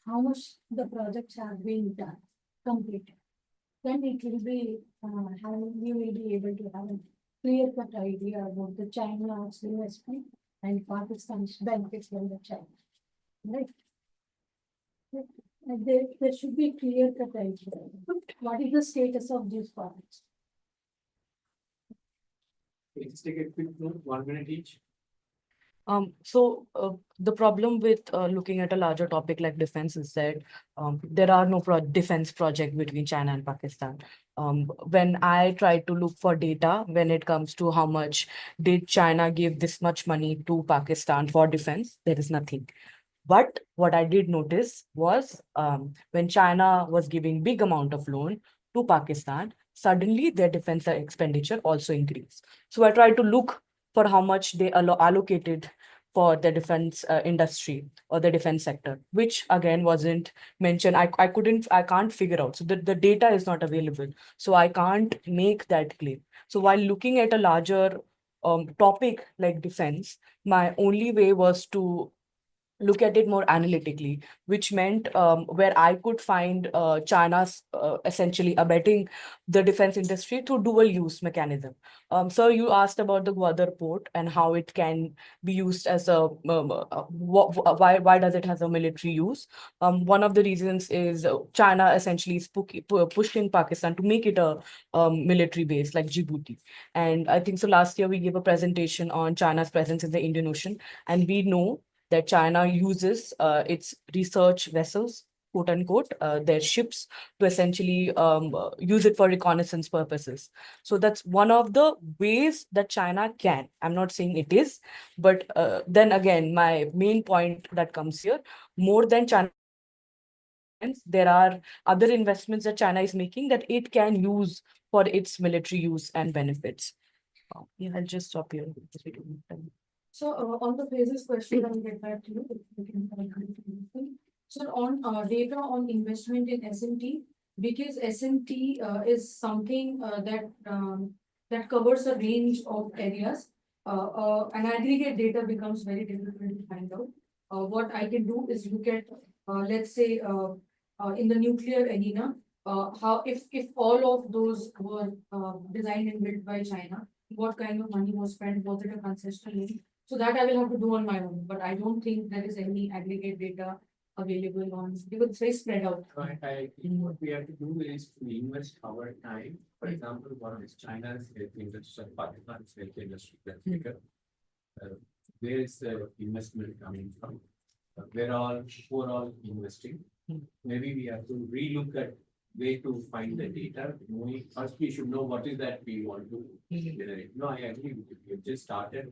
How much the projects have been done, completed. Then it will be, you will be able to have a clear-cut idea about the China's investment and Pakistan's benefits from the China. Right? There should be clear-cut idea. What is the status of these projects? Let's take a quick note, 1 minute each. The problem with looking at a larger topic like defense is that there are no defense project between China and Pakistan. When I try to look for data when it comes to how much did China give this much money to Pakistan for defense, there is nothing. But what I did notice was when China was giving big amount of loan to Pakistan, suddenly their defense expenditure also increased. So I tried to look for how much they allocated for the defense industry or the defense sector, which again wasn't mentioned. I can't figure out. So the data is not available. So I can't make that claim. So while looking at a larger topic like defense, my only way was to look at it more analytically, which meant where I could find China's essentially abetting the defense industry through dual use mechanism. So you asked about the Gwadar port and how it can be used as a, why does it has a military use? One of the reasons is China essentially is pushing Pakistan to make it a military base like Djibouti. And I think so last year we gave a presentation on China's presence in the Indian Ocean, and we know that China uses its research vessels, quote unquote, their ships to essentially use it for reconnaissance purposes. So that's one of the ways that China can. I'm not saying it is, but then again, my main point that comes here, more than China there are other investments that China is making that it can use for its military use and benefits. Yeah, I'll just stop here. because we don't have time. So on the basis question, I'll get back to you. If we can find anything. So on data on investment in SMT, because SMT is something that covers a range of areas. An aggregate data becomes very difficult to find out. What I can do is look at, let's say, in the nuclear arena, how if all of those were designed and built by China, what kind of money was spent, was it a concessional link? So that I will have to do on my own, but I don't think there is any aggregate data available on, because it's very spread out. I think what we have to do is to invest our time. For example, one is China's health industry, Pakistan's health industry, that's bigger. Where is the investment coming from? Where all, who are all investing? Maybe we have to relook at way to find the data. First, we should know what is that we want to generate. No, I agree with you. We've just started.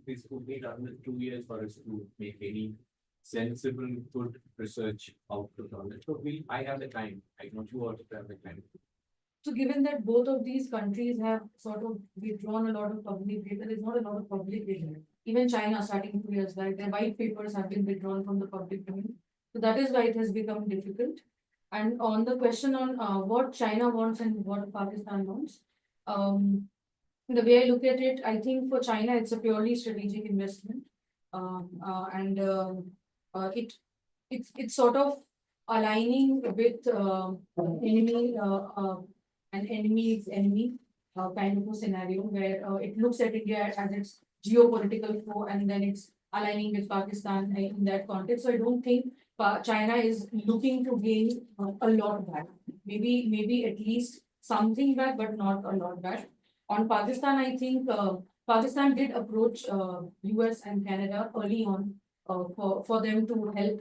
This would need another 2 years for us to make any sensible, good research output on it. So I have the time. I don't you also have the time. So given that both of these countries have sort of withdrawn a lot of public data, there's not a lot of public data. Even China starting 2 years back, their white papers have been withdrawn from the public domain. So that is why it has become difficult. And on the question on what China wants and what Pakistan wants, the way I look at it, I think for China, it's a purely strategic investment. It's sort of aligning with enemy an enemy's enemy kind of a scenario where it looks at India as its geopolitical foe, and then it's aligning with Pakistan in that context. So I don't think China is looking to gain a lot back. Maybe at least something back, but not a lot back. On Pakistan, I think Pakistan did approach US and Canada early on for them to help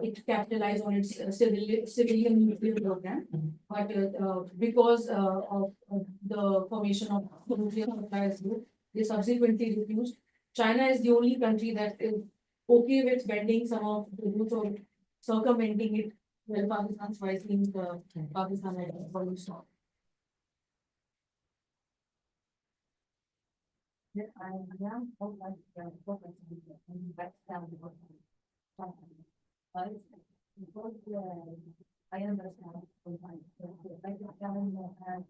it capitalize on its civilian nuclear program. But because of the formation of the nuclear suppliers group, they subsequently refused. China is the only country that is okay with bending some of the routes or circumventing it. Well, Pakistan's wisely in the Pakistan had a stop. Yeah, I am focused on background of something. But because I understand background has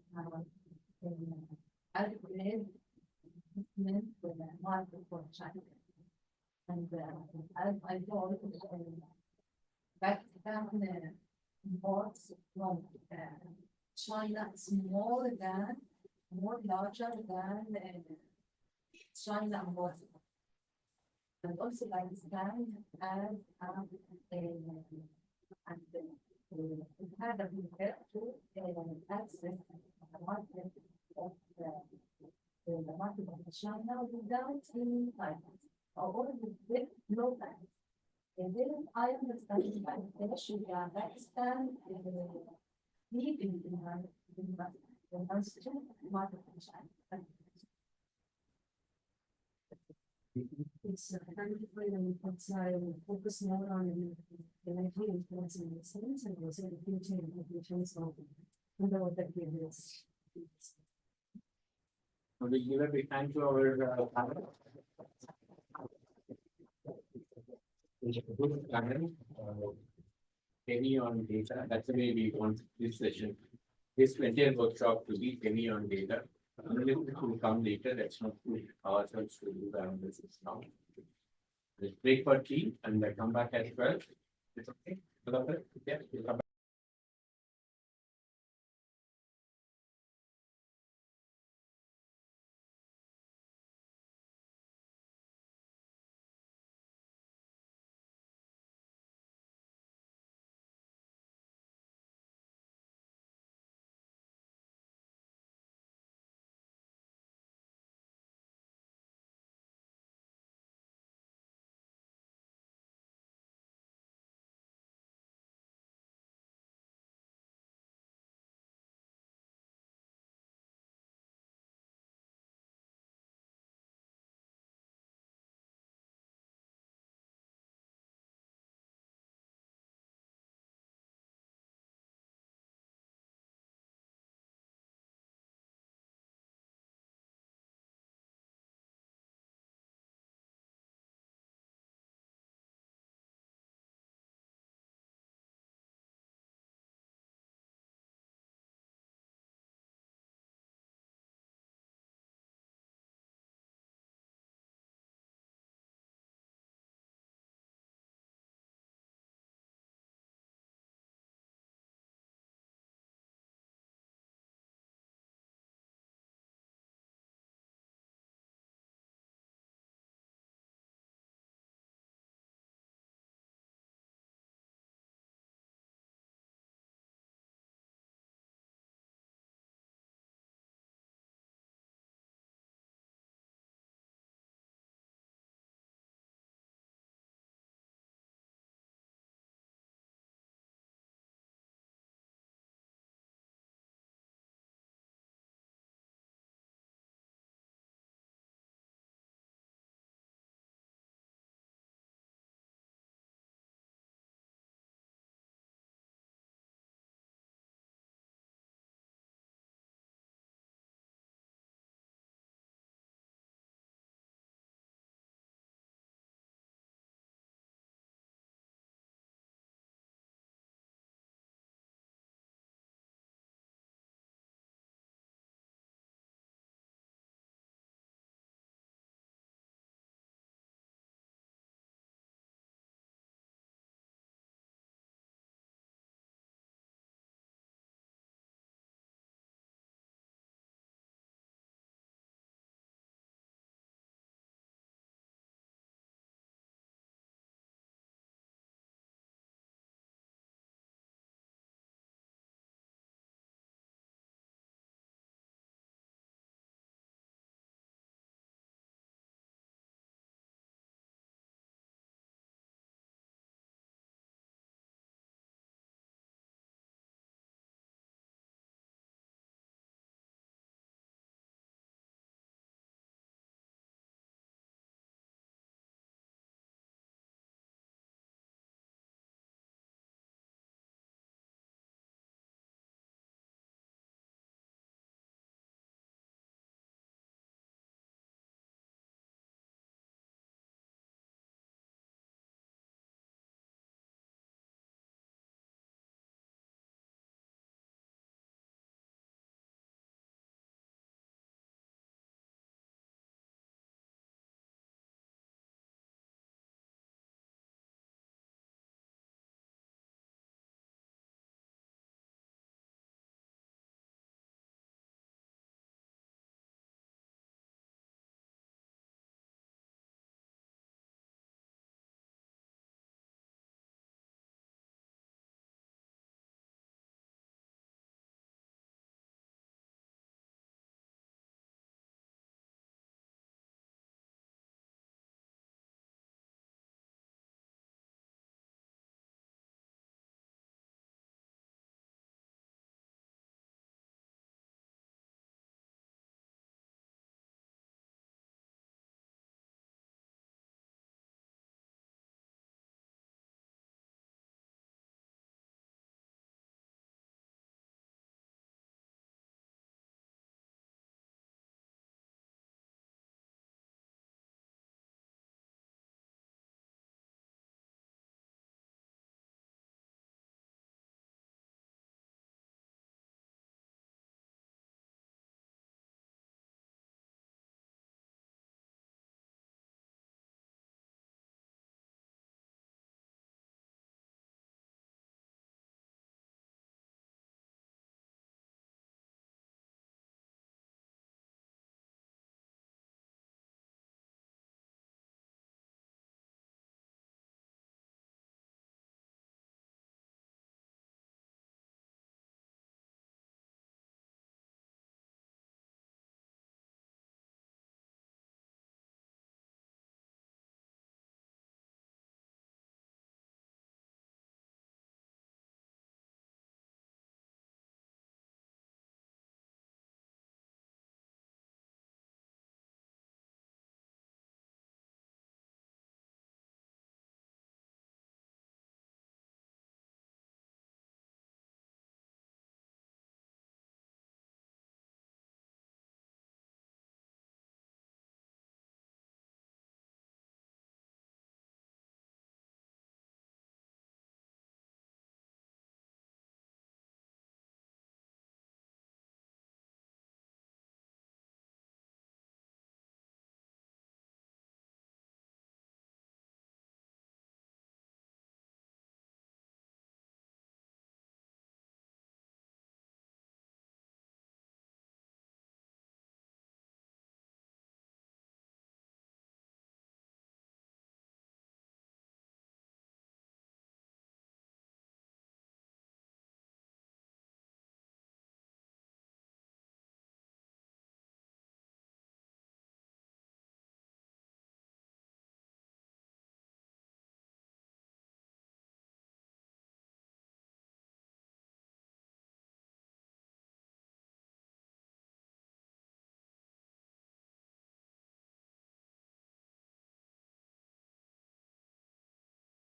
as grade with the market for China. And as I told background imports from China is more larger than China was. And also Pakistan as it had a big to access the market of the market of China without any finance or with no finance. And then I understand that Pakistan needing the market of China. It's kind of afraid and outside and focus more on the energy influence in the sense and also the future implications of what that is. We give a big thank to our panel. Good panel. Heavy on data. That's the way we want this session. This entire workshop to be heavy on data. Analytics will come later. That's not good. Ourselves to do the analysis now. Let's break for tea and come back at 12. It's okay. Yeah, we'll come back.